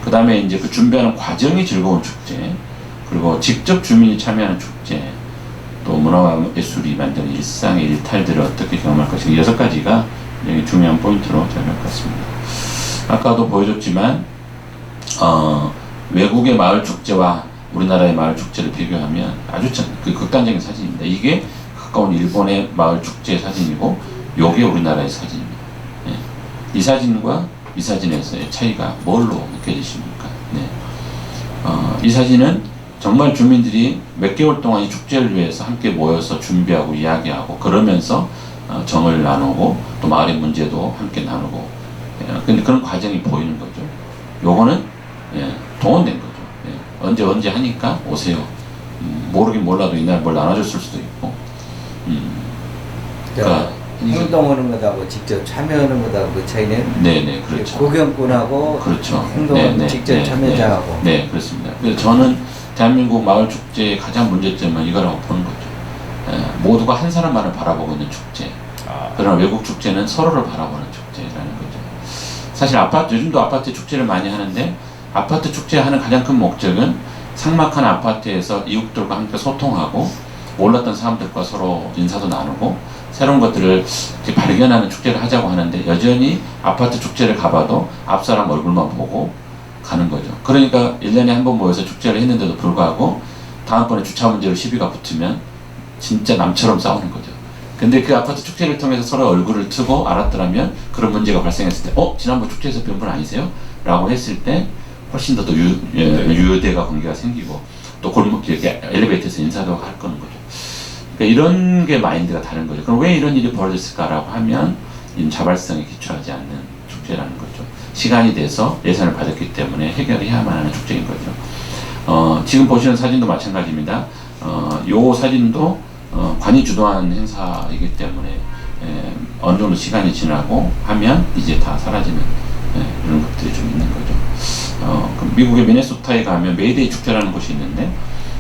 그 다음에 이제 그 준비하는 과정이 즐거운 축제, 그리고 직접 주민이 참여하는 축제, 또 문화와 예술이 만드는 일상의 일탈들을 어떻게 경험할 것인가, 6가지가 굉장히 중요한 포인트로 잡을 것 같습니다. 아까도 보여줬지만 외국의 마을 축제와 우리나라의 마을 축제를 비교하면 아주 극단적인 사진입니다. 이게 가까운 일본의 마을 축제 사진이고, 요게 우리나라의 사진입니다. 네. 이 사진과 이 사진에서의 차이가 뭘로 느껴지십니까? 네. 이 사진은 정말 주민들이 몇 개월 동안 이 축제를 위해서 함께 모여서 준비하고 이야기하고 그러면서 정을 나누고 또 마을의 문제도 함께 나누고, 근데 그런 과정이 보이는 거죠. 요거는 동원된 거죠. 언제 하니까 오세요. 모르긴 몰라도 이날 뭘 나눠줬을 수도 있고. 그러니까 행동하는 것하고 직접 참여하는 것하고 그 차이는, 네네, 그렇죠. 구경꾼하고 그렇죠. 행동하는 직접 참여자하고. 네, 그렇습니다. 그래서 저는 대한민국 마을 축제의 가장 문제점은 이거라고 보는 거죠. 모두가 한 사람만을 바라보고 있는 축제. 그러나 외국 축제는 서로를 바라보는 축제라는 거죠. 사실 요즘도 아파트 축제를 많이 하는데, 아파트 축제하는 가장 큰 목적은 삭막한 아파트에서 이웃들과 함께 소통하고 몰랐던 사람들과 서로 인사도 나누고 새로운 것들을 발견하는 축제를 하자고 하는데, 여전히 아파트 축제를 가봐도 앞 사람 얼굴만 보고 가는 거죠. 그러니까 1년에 한 번 모여서 축제를 했는데도 불구하고 다음번에 주차 문제로 시비가 붙으면 진짜 남처럼 싸우는 거죠. 근데 그 아파트 축제를 통해서 서로 얼굴을 트고 알았더라면, 그런 문제가 발생했을 때 지난번 축제에서 뵌 분 아니세요? 라고 했을 때 훨씬 더 유대가 관계가 생기고, 또 골목 이렇게 엘리베이터에서 인사도 할 거는 거죠. 그러니까 이런 게 마인드가 다른 거죠. 그럼 왜 이런 일이 벌어졌을까라고 하면, 이 자발성에 기초하지 않는 축제라는 거죠. 시간이 돼서 예산을 받았기 때문에 해결해야만 하는 축제인 거죠. 지금 보시는 사진도 마찬가지입니다. 요 사진도 관이 주도하는 행사이기 때문에 어느 정도 시간이 지나고 하면 이제 다 사라지는 이런 것들이 좀 있는 거죠. 미국의 미네소타에 가면 메이데이 축제라는 곳이 있는데,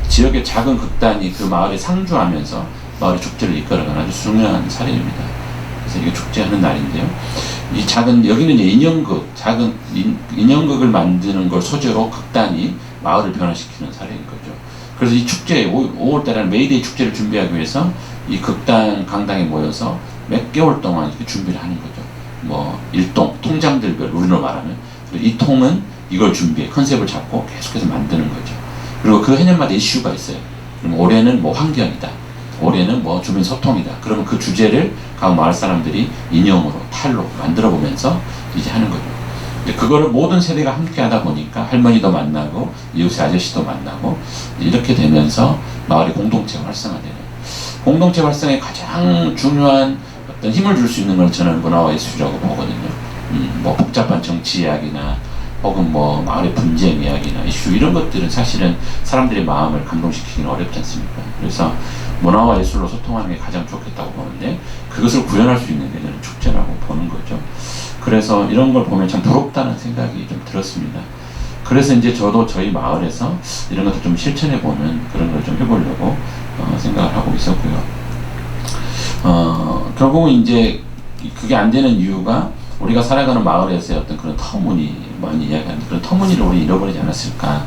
지역의 작은 극단이 그 마을에 상주하면서 마을의 축제를 이끌어가는 아주 중요한 사례입니다. 그래서 이게 축제하는 날인데요. 여기는 이제 작은 인형극을 만드는 걸 소재로 극단이 마을을 변화시키는 사례인 거죠. 그래서 이 축제, 5월달에 메이데이 축제를 준비하기 위해서 이 극단 강당에 모여서 몇 개월 동안 이렇게 준비를 하는 거죠. 일동, 통장들별, 우리로 말하면. 이 통은 이걸 준비해, 컨셉을 잡고 계속해서 만드는 거죠. 그리고 그 해년마다 이슈가 있어요. 그럼 올해는 환경이다. 올해는 주민 소통이다. 그러면 그 주제를 각 마을 사람들이 인형으로, 탈로 만들어 보면서 이제 하는 거죠. 그거를 모든 세대가 함께 하다 보니까 할머니도 만나고 이웃의 아저씨도 만나고 이렇게 되면서 마을의 공동체가 활성화되는, 공동체 활성에 가장 중요한 어떤 힘을 줄 수 있는 걸 저는 문화와 예술이라고 보거든요. 복잡한 정치 이야기나 혹은 마을의 분쟁 이야기나 이슈, 이런 것들은 사실은 사람들의 마음을 감동시키기는 어렵지 않습니까? 그래서 문화와 예술로 소통하는 게 가장 좋겠다고 보는데, 그것을 구현할 수 있는 게 저는 축제라고 보는 거죠. 그래서 이런 걸 보면 참 부럽다는 생각이 좀 들었습니다. 그래서 이제 저도 저희 마을에서 이런 것들 좀 실천해보는 그런 걸 좀 해보려고 생각을 하고 있었고요. 결국은 이제 그게 안 되는 이유가, 우리가 살아가는 마을에서의 어떤 그런 터무니, 많이 이야기하는 그런 터무니를 우리 잃어버리지 않았을까.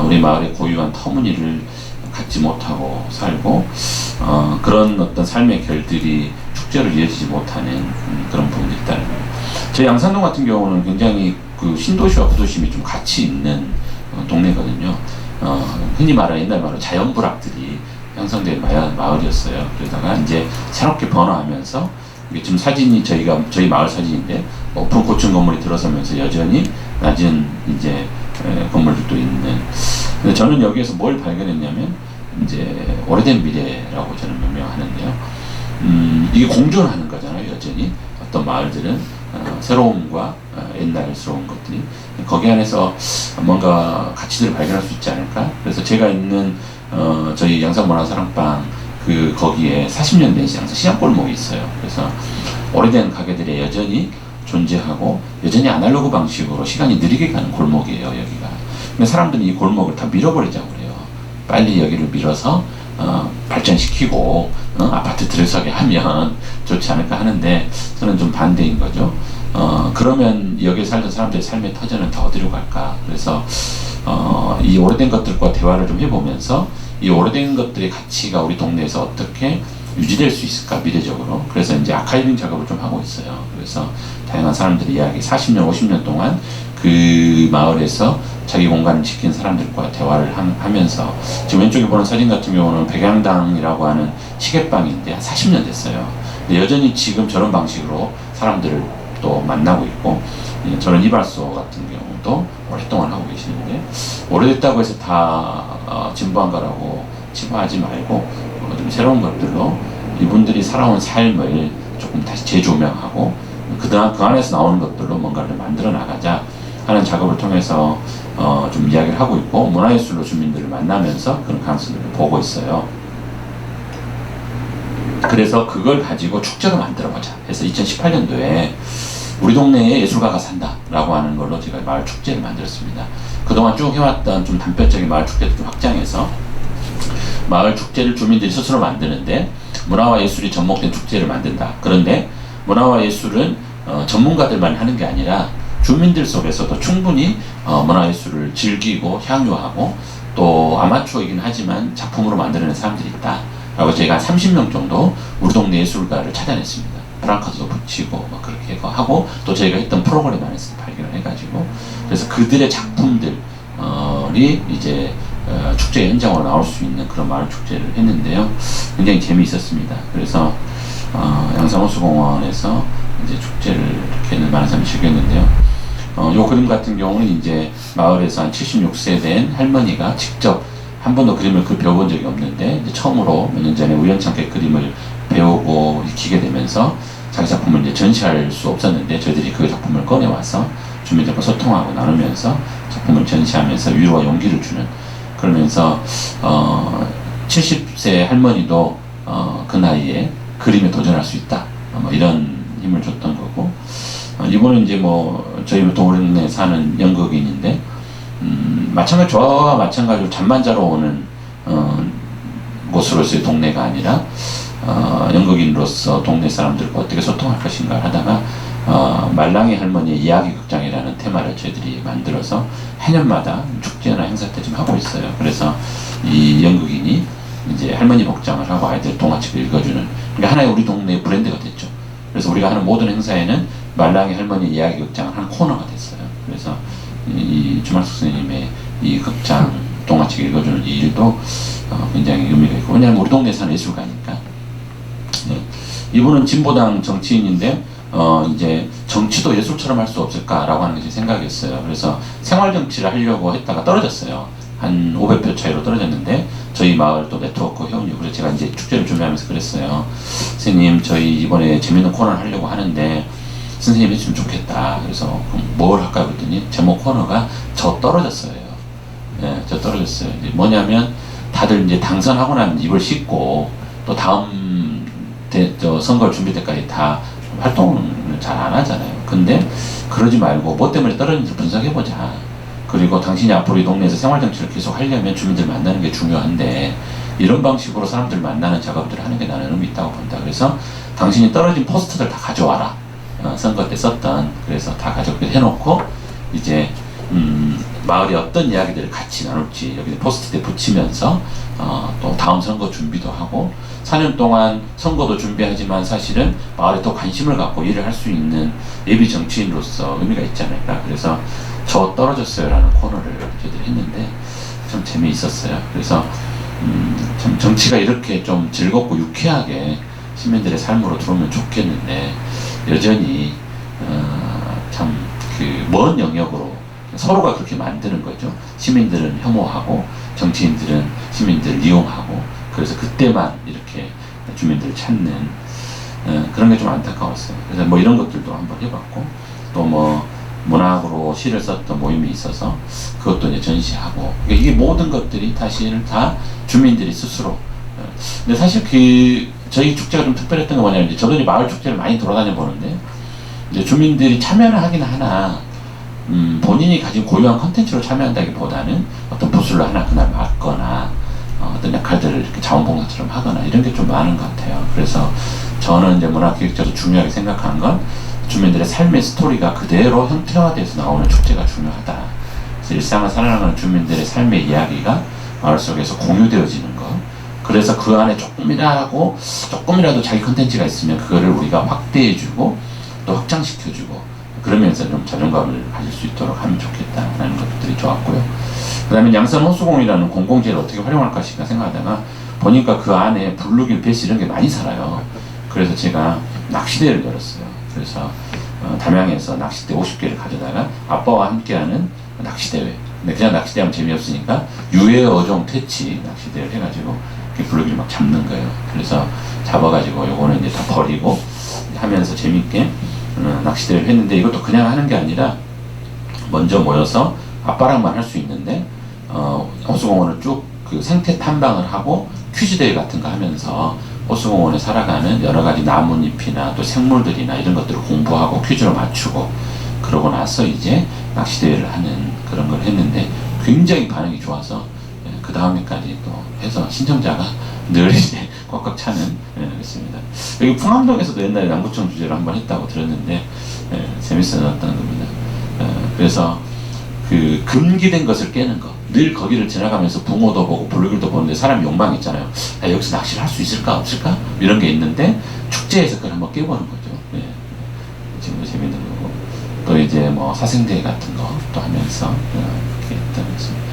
우리 마을의 고유한 터무니를 갖지 못하고 살고, 그런 어떤 삶의 결들이 축제로 이어지지 못하는 그런 부분이 있다는 거예요. 저희 양산동 같은 경우는 굉장히 그 신도시와 구도심이 좀 같이 있는 동네거든요. 흔히 말하는 옛날 말로 자연부락들이 형성된 마을이었어요. 그러다가 이제 새롭게 번화하면서, 이게 지금 사진이 저희 마을 사진인데, 오픈 고층 건물이 들어서면서 여전히 낮은 이제 건물들도 있는. 근데 저는 여기에서 뭘 발견했냐면, 이제 오래된 미래라고 저는 명명하는데요. 이게 공존하는 거잖아요. 여전히 어떤 마을들은 새로움과 옛날스러운 것들이 거기 안에서 뭔가 가치들을 발견할 수 있지 않을까. 그래서 제가 있는 저희 양산문화사랑방 거기에 40년 된 시장골목이 있어요. 그래서 오래된 가게들이 여전히 존재하고 여전히 아날로그 방식으로 시간이 느리게 가는 골목이에요, 여기가. 근데 사람들이 이 골목을 다 밀어버리자고 그래요. 빨리 여기를 밀어서 발전시키고 아파트 들어서게 하면 좋지 않을까 하는데 저는 좀 반대인 거죠. 그러면 여기에 살던 사람들의 삶의 터전은 다 어디로 갈까? 그래서 이 오래된 것들과 대화를 좀 해보면서 이 오래된 것들의 가치가 우리 동네에서 어떻게 유지될 수 있을까, 미래적으로. 그래서 이제 아카이빙 작업을 좀 하고 있어요. 그래서 다양한 사람들의 이야기, 40년, 50년 동안 그 마을에서 자기 공간을 지킨 사람들과 대화를 하면서, 지금 왼쪽에 보는 사진 같은 경우는 백양당이라고 하는 시계방인데 한 40년 됐어요. 근데 여전히 지금 저런 방식으로 사람들을 또 만나고 있고, 저런 이발소 같은 경우도 오랫동안 하고 계시는데, 오래됐다고 해서 다 진보한 거라고 치부하지 말고 좀 새로운 것들로 이분들이 살아온 삶을 조금 다시 재조명하고 그 안에서 나오는 것들로 뭔가를 만들어 나가자 하는 작업을 통해서 좀 이야기를 하고 있고, 문화예술로 주민들을 만나면서 그런 가능성들을 보고 있어요. 그래서 그걸 가지고 축제로 만들어보자 해서 2018년도에 우리 동네에 예술가가 산다 라고 하는 걸로 제가 마을 축제를 만들었습니다. 그동안 쭉 해왔던 좀 단편적인 마을 축제를 좀 확장해서 마을 축제를 주민들이 스스로 만드는데, 문화와 예술이 접목된 축제를 만든다. 그런데 문화와 예술은 전문가들만 하는 게 아니라 주민들 속에서도 충분히 문화예술을 즐기고 향유하고 또 아마추어이긴 하지만 작품으로 만들어내는 사람들이 있다 라고 저희가 30명 정도 우리 동네 예술가를 찾아냈습니다. 프랑카드도 붙이고 뭐 그렇게 하고, 또 저희가 했던 프로그램 안에서 발견을 해가지고, 그래서 그들의 작품들이 이제 축제 현장으로 나올 수 있는 그런 마을 축제를 했는데요. 굉장히 재미있었습니다. 그래서 양산호수공원에서 이제 축제를 이렇게 많은 사람이 즐겼는데요. 요 그림 같은 경우는 이제 마을에서 한 76세 된 할머니가 직접 한 번도 그림을 배워본 적이 없는데, 이제 처음으로 몇 년 전에 우연찮게 그림을 배우고 익히게 되면서 자기 작품을 이제 전시할 수 없었는데, 저희들이 그 작품을 꺼내와서 주민들과 소통하고 나누면서 작품을 전시하면서 위로와 용기를 주는, 그러면서 70세 할머니도 그 나이에 그림에 도전할 수 있다, 뭐 이런 힘을 줬던 거고, 이분은 이제 뭐 저희 동네 사는 연극인인데, 저와 마찬가지로 잠만 자러 오는 곳으로서의 동네가 아니라 연극인으로서 동네 사람들과 어떻게 소통할 것인가 하다가 말랑이 할머니의 이야기 극장이라는 테마를 저희들이 만들어서 해년마다 축제나 행사 때 좀 하고 있어요. 그래서 이 연극인이 이제 할머니 복장을 하고 아이들 동화책을 읽어주는, 그러니까 하나의 우리 동네의 브랜드가 됐죠. 그래서 우리가 하는 모든 행사에는 말랑이 할머니 이야기 극장을 한 코너가 됐어요. 그래서 이 주말숙 선생님의 이 극장 동화책 읽어주는 이 일도 굉장히 의미가 있고, 왜냐하면 우리 동네에 사는 예술가니까. 네. 이분은 진보당 정치인인데 이제 정치도 예술처럼 할 수 없을까라고 하는 게 제 생각이었어요. 그래서 생활정치를 하려고 했다가 떨어졌어요. 한 500표 차이로 떨어졌는데, 저희 마을 또 네트워크 회원이고, 그래서 제가 이제 축제를 준비하면서 그랬어요. 선생님, 저희 이번에 재밌는 코너를 하려고 하는데 선생님이 해주면 좋겠다. 그래서 그럼 뭘 할까요? 그랬더니 제목 코너가 저 떨어졌어요. 예, 저 떨어졌어요. 이제 뭐냐면 다들 이제 당선하고 나면 입을 씻고 또 다음 선거 준비 때까지 다 활동을 잘 안 하잖아요. 근데 그러지 말고 뭐 때문에 떨어졌는지 분석해보자. 그리고 당신이 앞으로 이 동네에서 생활정치를 계속 하려면 주민들 만나는 게 중요한데, 이런 방식으로 사람들 만나는 작업들을 하는 게 나는 의미 있다고 본다. 그래서 당신이 떨어진 포스터들 다 가져와라. 선거 때 썼던, 그래서 다 가져오게 해놓고 이제 마을이 어떤 이야기들을 같이 나눌지 여기 포스트잇에 붙이면서 또 다음 선거 준비도 하고, 4년 동안 선거도 준비하지만 사실은 마을에 또 관심을 갖고 일을 할 수 있는 예비 정치인으로서 의미가 있지 않을까. 그래서 저 떨어졌어요 라는 코너를 저희들이 했는데 참 재미있었어요. 그래서 참 정치가 이렇게 좀 즐겁고 유쾌하게 시민들의 삶으로 들어오면 좋겠는데, 여전히 참 그 먼 영역으로 서로가 그렇게 만드는 거죠. 시민들은 혐오하고 정치인들은 시민들을 이용하고, 그래서 그때만 이렇게 주민들을 찾는 그런 게 좀 안타까웠어요. 그래서 뭐 이런 것들도 한번 해봤고, 또 뭐 문학으로 시를 썼던 모임이 있어서 그것도 이제 전시하고, 이게 모든 것들이 사실 다 주민들이 스스로. 근데 사실 저희 축제가 좀 특별했던 게 뭐냐면, 이제 저도 이제 마을 축제를 많이 돌아다녀 보는데, 이제 주민들이 참여를 하긴 하나, 본인이 가진 고유한 컨텐츠로 참여한다기보다는 어떤 부스를 하나 그날 맡거나, 어떤 역할들을 이렇게 자원봉사처럼 하거나 이런 게 좀 많은 것 같아요. 그래서 저는 이제 문화기획자도 중요하게 생각하는 건 주민들의 삶의 스토리가 그대로 형태화돼서 나오는 축제가 중요하다. 그래서 일상을 살아가는 주민들의 삶의 이야기가 마을 속에서 공유되어지는 것. 그래서 그 안에 조금이라도 자기 컨텐츠가 있으면 그거를 우리가 확대해주고 또 확장시켜주고, 그러면서 좀 자존감을 가질 수 있도록 하면 좋겠다라는 것들이 좋았고요. 그 다음에 양산 호수공이라는 공공재를 어떻게 활용할 것인가 생각하다가 보니까 그 안에 블루길, 배시 이런 게 많이 살아요. 그래서 제가 낚시대를 열었어요. 그래서 담양에서 낚싯대 50개를 가져다가 아빠와 함께하는 낚시대회. 근데 그냥 낚시대하면 재미없으니까 유해어종 퇴치 낚시대를 해가지고 블루길 막 잡는 거예요. 그래서 잡아가지고 요거는 이제 다 버리고 하면서 재밌게 낚시대를 했는데, 이것도 그냥 하는 게 아니라 먼저 모여서 아빠랑만 할 수 있는데 호수공원을 쭉 그 생태 탐방을 하고 퀴즈 대회 같은 거 하면서 호수공원에 살아가는 여러 가지 나뭇잎이나 또 생물들이나 이런 것들을 공부하고 퀴즈로 맞추고, 그러고 나서 이제 낚시 대회를 하는 그런 걸 했는데 굉장히 반응이 좋아서 그 다음에까지 또 해서 신청자가 늘 이제 꽉꽉 차는 그랬습니다. 여기 풍암동에서도 옛날에 남구청 주제로 한번 했다고 들었는데 재밌었던 겁니다. 그래서 그 금기된 것을 깨는 거, 늘 거기를 지나가면서 붕어도 보고 블루길도 보는데 사람이 욕망이 있잖아요. 여기서 낚시를 할 수 있을까 없을까 이런 게 있는데, 축제에서 그걸 한번 깨보는 거죠. 지금도 재밌는 거고, 또 이제 뭐 사생대회 같은 거 또 하면서 이렇게 했던 것입니다.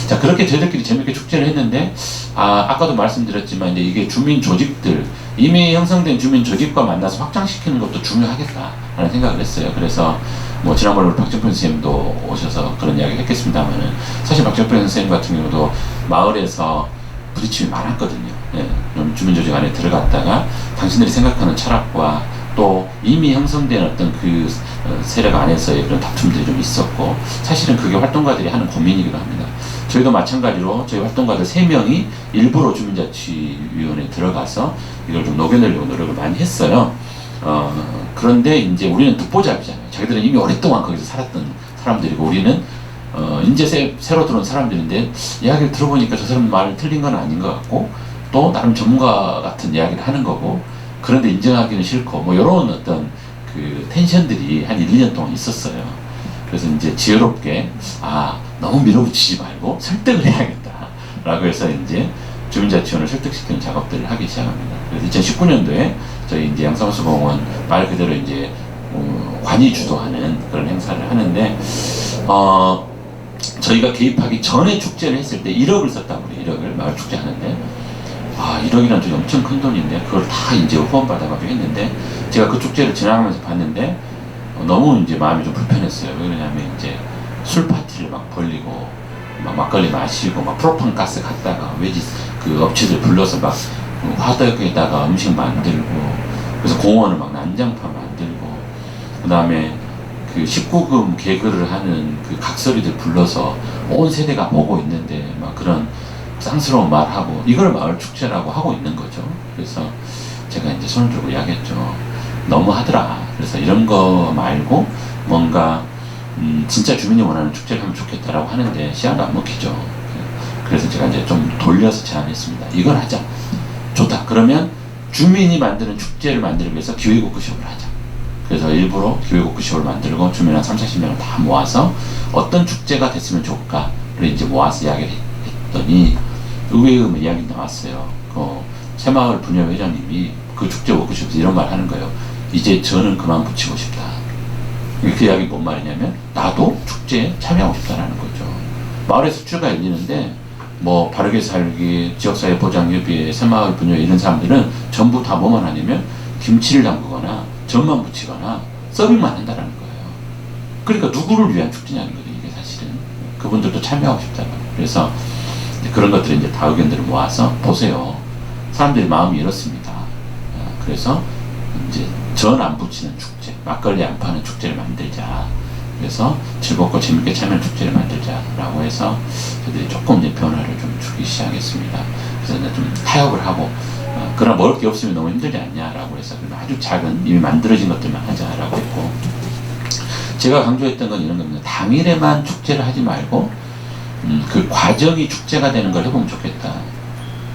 자, 그렇게 저희들끼리 재밌게 축제를 했는데, 아까도 말씀드렸지만 이제 이게 주민 조직들, 이미 형성된 주민 조직과 만나서 확장시키는 것도 중요하겠다라는 생각을 했어요. 그래서 뭐 지난번에 우리 박정표 선생님도 오셔서 그런 이야기를 했겠습니다만은, 사실 박정표 선생님 같은 경우도 마을에서 부딪힘이 많았거든요. 주민 조직 안에 들어갔다가 당신들이 생각하는 철학과 또 이미 형성된 어떤 그 세력 안에서의 그런 다툼들이 좀 있었고, 사실은 그게 활동가들이 하는 고민이기도 합니다. 저희도 마찬가지로 저희 활동가들 3명이 일부러 주민자치위원회에 들어가서 이걸 좀 녹여내려고 노력을 많이 했어요. 그런데 이제 우리는 듣보잡이잖아요. 자기들은 이미 오랫동안 거기서 살았던 사람들이고, 우리는 이제 새로 들어온 사람들인데 이야기를 들어보니까 저 사람 말 틀린 건 아닌 것 같고, 또 나름 전문가 같은 이야기를 하는 거고, 그런데 인정하기는 싫고, 뭐 이런 어떤 그 텐션들이 한 1, 2년 동안 있었어요. 그래서 이제 지혜롭게 너무 밀어붙이지 말고 설득을 해야겠다라고 해서 이제 주민자치원을 설득시키는 작업들을 하기 시작합니다. 그래서 2019년도에 저희 이제 양산호수공원 말 그대로 이제 관이 주도하는 그런 행사를 하는데, 저희가 개입하기 전에 축제를 했을 때 1억을 썼다고 그래요. 1억을 마을 축제 하는데, 1억이라는 돈이 엄청 큰 돈인데 그걸 다 이제 후원받아가지고 했는데, 제가 그 축제를 지나가면서 봤는데 너무 이제 마음이 좀 불편했어요. 왜 그러냐면 이제 술 파티를 막 벌리고 막 막걸리 마시고 막 프로판 가스 갖다가 외지 그 업체들 불러서 막 화덕에다가 음식 만들고, 그래서 공원을 막 난장판 만들고, 그 다음에 그 19금 개그를 하는 그 각설이들 불러서 온 세대가 보고 있는데 막 그런 쌍스러운 말하고, 이걸 마을 축제라고 하고 있는 거죠. 그래서 제가 이제 손을 들고 이야기했죠. 너무 하더라. 그래서 이런 거 말고 뭔가 진짜 주민이 원하는 축제를 하면 좋겠다라고 하는데 시간도 안 먹히죠. 그래서 제가 이제 좀 돌려서 제안했습니다. 이걸 하자. 좋다. 그러면 주민이 만드는 축제를 만들기 위해서 기획워크숍을 하자. 그래서 일부러 기획워크숍을 만들고 주민 한 30-40명을 다 모아서 어떤 축제가 됐으면 좋을까를 이제 모아서 이야기를 했더니 의외의 이야기 나왔어요. 새마을 분녀회장님이 그 축제 워크숍에서 이런 말 하는 거예요. 이제 저는 그만 붙이고 싶다. 그 이야기 뭔 말이냐면, 나도 축제에 참여하고 싶다라는 거죠. 마을에서 축제가 열리는데 뭐 바르게 살기, 지역사회 보장협의회, 새마을 분녀 이런 사람들은 전부 다 뭐만 하냐면 김치를 담그거나 전만 붙이거나 서빙만 한다라는 거예요. 그러니까 누구를 위한 축제냐는 거죠. 이게 사실은 그분들도 참여하고 싶다는 거예요. 그래서 그런 것들을 이제 다 의견들을 모아서 보세요. 사람들이 마음이 이렇습니다. 그래서 이제 전 안 붙이는 축제, 막걸리 안 파는 축제를 만들자. 그래서 즐겁고 재밌게 참여하는 축제를 만들자라고 해서 저희들이 조금 이제 변화를 좀 주기 시작했습니다. 그래서 이제 좀 타협을 하고, 그러나 먹을 게 없으면 너무 힘들지 않냐라고 해서 아주 작은 이미 만들어진 것들만 하자라고 했고, 제가 강조했던 건 이런 겁니다. 당일에만 축제를 하지 말고 그 과정이 축제가 되는 걸 해보면 좋겠다.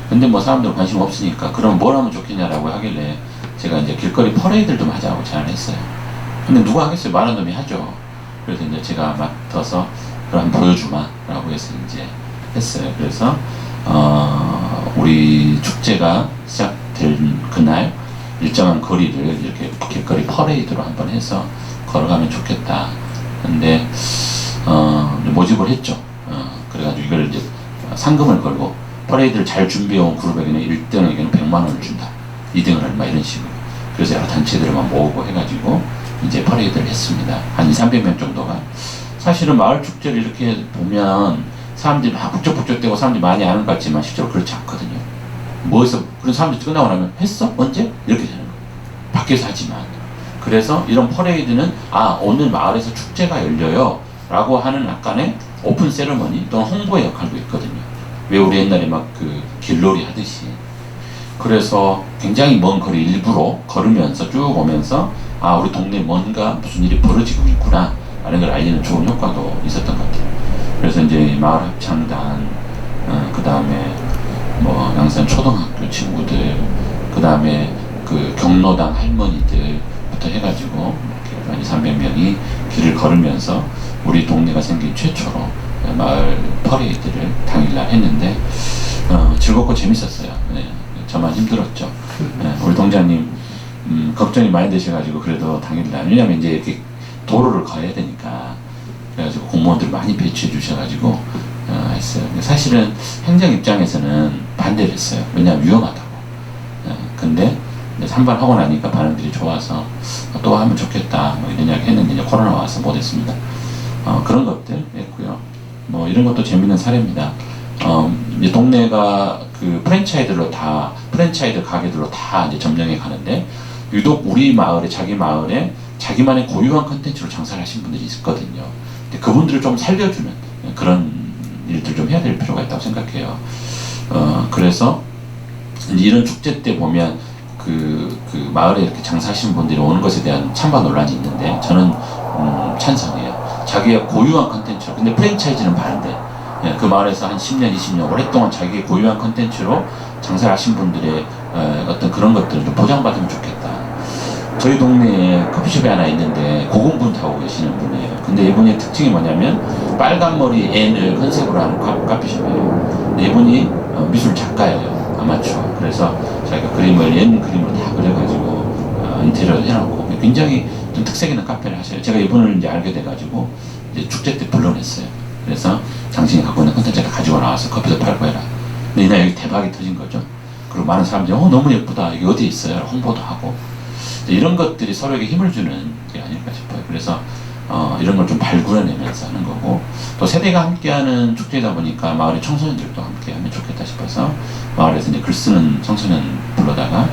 근데 뭐 사람들 관심 없으니까 그럼 뭘 하면 좋겠냐라고 하길래 제가 이제 길거리 퍼레이드를 좀 하자고 제안을 했어요. 근데 누가 하겠어요? 많은 놈이 하죠. 그래서 이제 제가 맡아서 그럼 한번 보여주마 라고 해서 이제 했어요. 그래서 우리 축제가 시작된 그날 일정한 거리를 이렇게 길거리 퍼레이드로 한번 해서 걸어가면 좋겠다. 근데 모집을 했죠. 그래가지고 이걸 이제 상금을 걸고 퍼레이드를 잘 준비해온 그룹에게는 1등에게는 100만 원을 준다. 2등은 얼마 이런 식으로. 그래서 여러 단체들만 모으고 해가지고 이제 퍼레이드를 했습니다. 한 200~300명 정도가. 사실은 마을 축제를 이렇게 보면 사람들이 막 북적북적대고 사람들이 많이 아는 것 같지만 실제로 그렇지 않거든요. 뭐해서 그런 사람들이 끝나고 나면 했어? 언제? 이렇게 되는 거예요. 밖에서 하지만. 그래서 이런 퍼레이드는 오늘 마을에서 축제가 열려요 라고 하는 약간의 오픈 세레머니 또는 홍보의 역할도 있거든요. 왜 우리 옛날에 막 그 길놀이 하듯이. 그래서 굉장히 먼 거리 일부러 걸으면서 쭉 오면서 우리 동네에 뭔가 무슨 일이 벌어지고 있구나 라는 걸 알리는 좋은 효과도 있었던 것 같아요. 그래서 이제 마을 합창단, 그 다음에 뭐 양산 초등학교 친구들, 그 다음에 그 경로당 할머니들부터 해가지고 이렇게 200~300명이 길을 걸으면서 우리 동네가 생긴 최초로 마을 퍼레이드를 당일날 했는데 즐겁고 재밌었어요. 네, 저만 힘들었죠. 네, 우리 동장님 걱정이 많이 되셔가지고 그래도 당일날, 왜냐면 이제 이렇게 도로를 가야 되니까 그래가지고 공무원들 많이 배치해 주셔가지고 했어요. 사실은 행정 입장에서는 반대를 했어요. 왜냐하면 위험하다고. 근데 한번 하고 나니까 반응들이 좋아서 또 하면 좋겠다 뭐 이런 이야기 했는데 이제 코로나 와서 못했습니다. 그런 것들 했고요. 뭐 이런 것도 재밌는 사례입니다. 이제 동네가 그 프랜차이즈 가게들로 다 이제 점령해 가는데 유독 우리 마을에 자기만의 고유한 컨텐츠로 장사를 하신 분들이 있거든요. 근데 그분들을 좀 살려주는 그런 일들 좀 해야 될 필요가 있다고 생각해요. 그래서 이제 이런 축제 때 보면 그 마을에 이렇게 장사하시는 분들이 오는 것에 대한 찬반 논란이 있는데 저는 찬성이에요. 자기의 고유한 컨텐츠로. 근데 프랜차이즈는 반대. 그 마을에서 한 10년, 20년 오랫동안 자기의 고유한 컨텐츠로 장사를 하신 분들의 어떤 그런 것들을 좀 보장받으면 좋겠다. 저희 동네에 커피숍이 하나 있는데 고군분투하고 계시는 분이에요. 근데 이분의 특징이 뭐냐면 빨간 머리 N을 컨셉으로 하는 카피숍이에요. 근데 이분이 미술 작가예요. 아마추어. 그래서 자기가 그림을 옛 그림으로 다 그려가지고 인테리어를 해놓고 굉장히 좀 특색 있는 카페를 하셔요. 제가 이분을 이제 알게 돼가지고 이제 축제 때 불러냈어요. 그래서 당신이 갖고 있는 콘텐츠를 가지고 나와서 커피도 팔고 해라. 근데 이날 여기 대박이 터진 거죠. 그리고 많은 사람들이 너무 예쁘다. 이게 어디 있어요? 홍보도 하고. 이런 것들이 서로에게 힘을 주는 게 아닐까 싶어요. 그래서 이런 걸 좀 발굴해내면서 하는 거고, 또 세대가 함께하는 축제다 보니까 마을의 청소년들도 함께하면 좋겠다 싶어서 마을에서 이제 글 쓰는 청소년 불러다가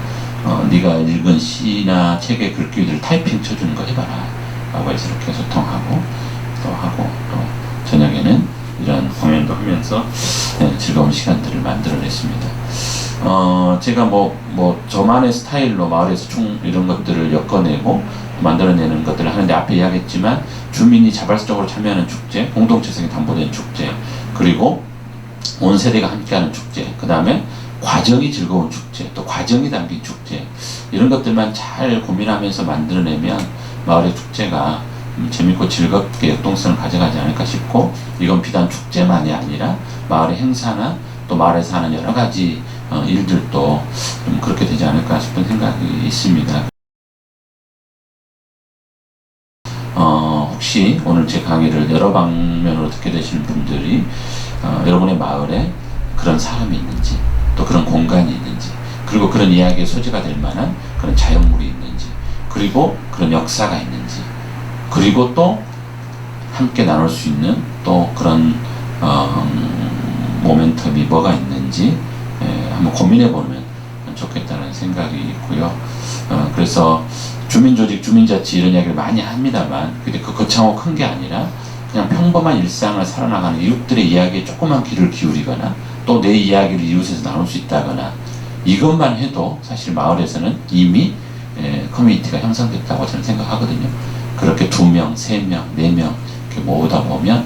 네가 읽은 시나 책의 글귀들을 타이핑 쳐주는 거 해봐라 라고 해서 이렇게 소통하고 또 저녁에는 이런 공연도 하면서 즐거운 시간들을 만들어냈습니다. 제가 저만의 스타일로 마을에서 이런 것들을 엮어내고 만들어내는 것들을 하는데 앞에 이야기했지만 주민이 자발적으로 참여하는 축제, 공동체성이 담보된 축제, 그리고 온 세대가 함께하는 축제, 그 다음에 과정이 즐거운 축제, 또 과정이 담긴 축제, 이런 것들만 잘 고민하면서 만들어내면 마을의 축제가 재밌고 즐겁게 역동성을 가져가지 않을까 싶고, 이건 비단 축제만이 아니라 마을의 행사나 또 마을에서 하는 여러 가지 일들도 좀 그렇게 되지 않을까 싶은 생각이 있습니다. 혹시 오늘 제 강의를 여러 방면으로 듣게 되시는 분들이 여러분의 마을에 그런 사람이 있는지, 또 그런 공간이 있는지, 그리고 그런 이야기의 소재가 될 만한 그런 자연물이 있는지, 그리고 그런 역사가 있는지, 그리고 또 함께 나눌 수 있는 또 그런 모멘텀이 뭐가 있는지 한번 고민해 보면 좋겠다는 생각이 있고요. 그래서 주민조직, 주민자치 이런 이야기를 많이 합니다만, 근데 그 거창하고 큰 게 아니라 그냥 평범한 일상을 살아나가는 이웃들의 이야기에 조그만 귀를 기울이거나 또 내 이야기를 이웃에서 나눌 수 있다거나 이것만 해도 사실 마을에서는 이미 커뮤니티가 형성됐다고 저는 생각하거든요. 그렇게 2명, 3명, 4명 이렇게 모으다 보면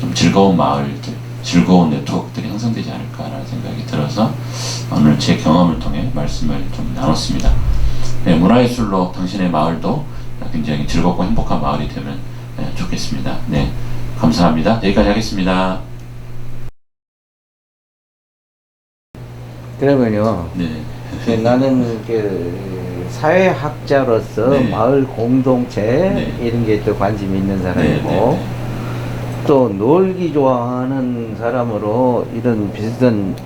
좀 즐거운 마을들, 즐거운 네트워크들이 형성되지 않을까라는 생각이 들어서 오늘 제 경험을 통해 말씀을 좀 나눴습니다. 네, 문화예술로 당신의 마을도 굉장히 즐겁고 행복한 마을이 되면 좋겠습니다. 네, 감사합니다. 여기까지 하겠습니다. 그러면요. 네. 나는 그 사회학자로서 네. 마을 공동체 네. 이런 게 또 관심이 있는 사람이고 네. 또 놀기 좋아하는 사람으로 이런 비슷한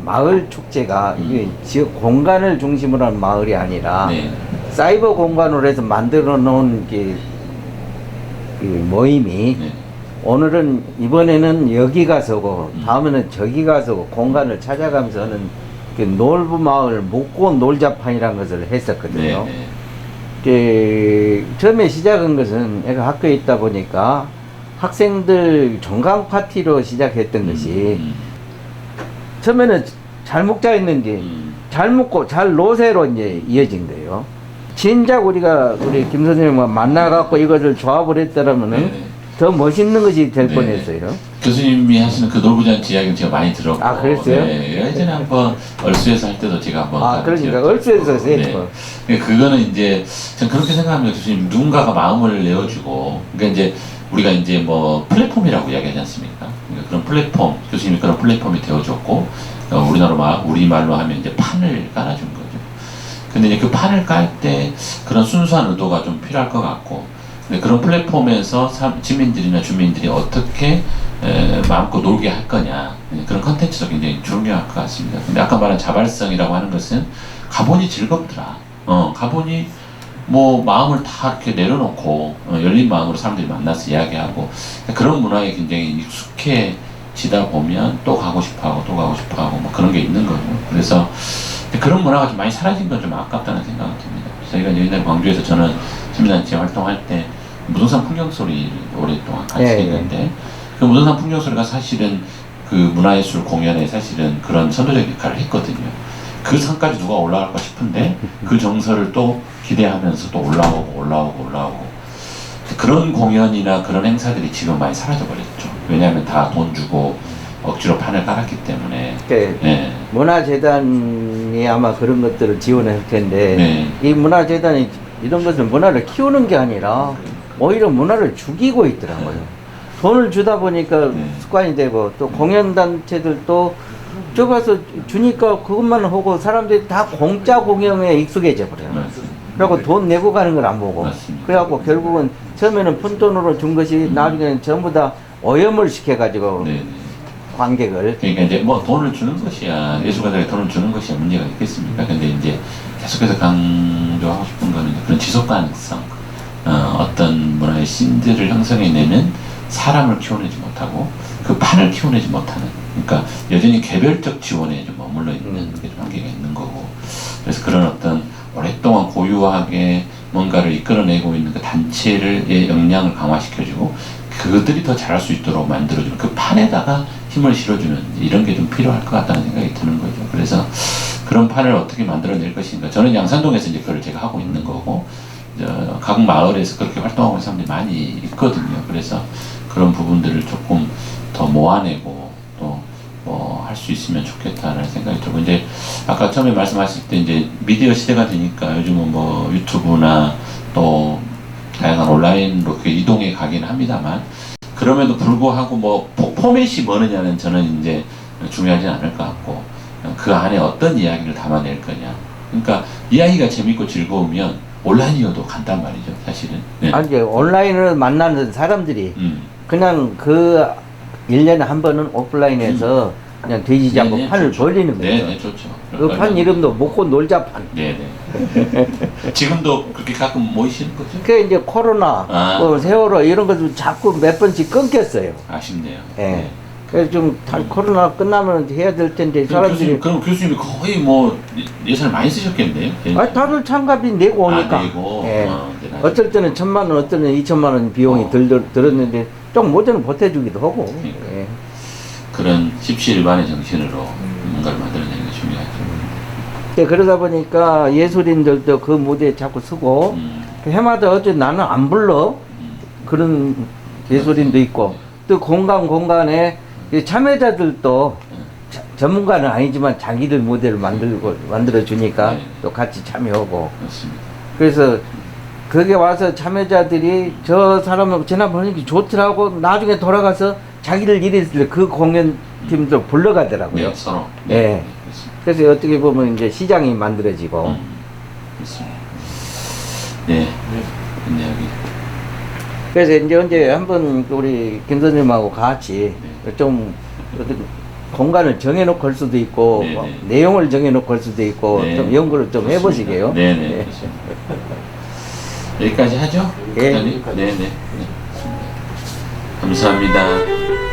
마을 축제가 이게 지역 공간을 중심으로 하는 마을이 아니라 네. 사이버 공간으로 해서 만들어 놓은 그 모임이 네. 오늘은 이번에는 여기 가서고 다음에는 저기 가서고 공간을 찾아가면서 하는 그 놀부 마을 묵고 놀자판이라는 것을 했었거든요. 네. 그 처음에 시작한 것은 애가 학교에 있다 보니까 학생들 종강 파티로 시작했던 것이 처음에는 잘 먹자 했는지 잘 먹고 잘 노세로 이제 이어진 거예요. 진작 우리 김 선생님과 만나갖고 이것을 조합을 했더라면은 네. 더 멋있는 것이 될 네. 뻔했어요. 교수님이 하시는 그 놀부잔치 이야기는 제가 많이 들었고, 아, 그랬어요? 네, 예전에 한번 얼수에서 할 때도 제가 한번 그러니까 같이 얼수에서 했었고, 했죠. 네. 그거는 이제 전 그렇게 생각합니다. 교수님, 누군가가 마음을 내어주고, 그러니까 이제 우리가 이제 뭐 플랫폼이라고 이야기하지 않습니까? 그러니까 그런 플랫폼, 교수님이 그런 플랫폼이 되어줬고, 우리 말로 하면 이제 판을 깔아준 거죠. 근데 이제 그 판을 깔 때 그런 순수한 의도가 좀 필요할 것 같고, 그런 플랫폼에서 시민들이나 주민들이 어떻게 마음껏 놀게 할 거냐, 그런 컨텐츠도 굉장히 중요할 것 같습니다. 근데 아까 말한 자발성이라고 하는 것은 가보니 즐겁더라. 가보니 뭐 마음을 다 이렇게 내려놓고 열린 마음으로 사람들이 만나서 이야기하고 그런 문화에 굉장히 익숙해지다 보면 또 가고 싶어하고 또 가고 싶어하고 뭐 그런 게 있는 거죠. 그래서 그런 문화가 좀 많이 사라진 건 좀 아깝다는 생각이 듭니다. 저희가 옛날에 광주에서 저는 시민단체 활동할 때 무등산 풍경소리 오랫동안 같이 했는데 그 무등산 풍경소리가 사실은 그 문화예술 공연에 사실은 그런 선도적 역할을 했거든요. 그 산까지 누가 올라갈까 싶은데 그 정서를 또 기대하면서 또 올라오고 그런 공연이나 그런 행사들이 지금 많이 사라져 버렸죠. 왜냐하면 다 돈 주고 억지로 판을 깔았기 때문에. 네. 문화재단이 아마 그런 것들을 지원할 텐데 이 문화재단이 이런 것을 문화를 키우는 게 아니라 오히려 문화를 죽이고 있더라고요. 돈을 주다 보니까 습관이 되고 또 공연단체들도 저 가서 주니까 그것만 하고 사람들이 다 공짜 공연에 익숙해져 버려요. 그리고 돈 내고 가는 걸 안 보고. 그래갖고 결국은 처음에는 푼돈으로 준 것이 나중에는 전부 다 오염을 시켜가지고 관객을. 그러니까 이제 뭐 돈을 주는 것이야, 예술가들에게 돈을 주는 것이야 문제가 있겠습니까? 근데 이제 계속해서 강조하고 싶은 거는 그런 지속 가능성, 어떤 문화의 씬들을 형성해내는 사람을 키워내지 못하고 그 판을 키워내지 못하는, 그러니까 여전히 개별적 지원에 좀 머물러 있는 그런 한계가 있는 거고, 그래서 그런 어떤 오랫동안 고유하게 뭔가를 이끌어내고 있는 그 단체의 역량을 강화시켜주고 그것들이 더 잘할 수 있도록 만들어주는 그 판에다가 힘을 실어주는 이런 게 좀 필요할 것 같다는 생각이 드는 거죠. 그래서 그런 판을 어떻게 만들어낼 것인가. 저는 양산동에서 이제 그걸 제가 하고 있는 거고, 각 마을에서 그렇게 활동하고 있는 사람들이 많이 있거든요. 그래서 그런 부분들을 조금 더 모아내고 또 뭐 할 수 있으면 좋겠다는 생각이 들고, 이제 아까 처음에 말씀하실 때 이제 미디어 시대가 되니까 요즘은 뭐 유튜브나 또 다양한 온라인으로 이동해 가긴 합니다만, 그럼에도 불구하고 뭐 포맷이 뭐느냐는 저는 이제 중요하지 않을 것 같고, 그 안에 어떤 이야기를 담아낼 거냐. 그러니까 이야기가 재밌고 즐거우면 온라인이어도 간단 말이죠, 사실은. 네. 아니, 온라인으로 만나는 사람들이 그냥 그 1년에 한 번은 오프라인에서 그냥 돼지 잡고 판을 좋죠. 벌리는 거죠. 네네, 좋죠. 그 판 이름도 먹고 놀자 판. 네네. 지금도 그렇게 가끔 모이시는 거죠? 그게 이제 코로나, 세월호 이런 것도 자꾸 몇 번씩 끊겼어요. 아쉽네요. 예. 그래서 좀 코로나 끝나면 해야 될 텐데 사람들이 그럼 교수님이 거의 뭐 예산을 많이 쓰셨겠네요. 다들 참가비 내고 오니까. 내고. 예. 대단하죠. 어쩔 때는 1,000만 원, 어쩔 때는 2,000만 원 비용이 들었는데 좀 모자는 보태주기도 하고. 그러니까. 예. 그런 십시일반의 정신으로 뭔가를 만들어내는 게 중요하죠. 그러다 보니까 예술인들도 그 무대에 자꾸 서고 해마다 어째 나는 안 불러 그런 예술인도 있고 또 공간에 이 참여자들도 전문가는 아니지만 자기들 무대를 만들어 주니까 네. 또 같이 참여하고 맞습니다. 그래서 거기 와서 참여자들이 저 사람은 지난번에 좋더라고 나중에 돌아가서 자기들 일했을 때 그 공연팀도 불러가더라고요. 네, 서로. 예. 네, 그렇습니다. 그래서 어떻게 보면 이제 시장이 만들어지고 그렇습니다. 네. 근데 여기 그래서 이제 언제 한번 우리 김 선생님하고 같이 좀 어떤 공간을 정해놓고 할 수도 있고 네, 뭐 네. 내용을 정해놓고 할 수도 있고 네. 좀 연구를 좀 해보시게요. 네네. 네. 그렇습니다. 여기까지 하죠? 예. 네네. 네. 감사합니다.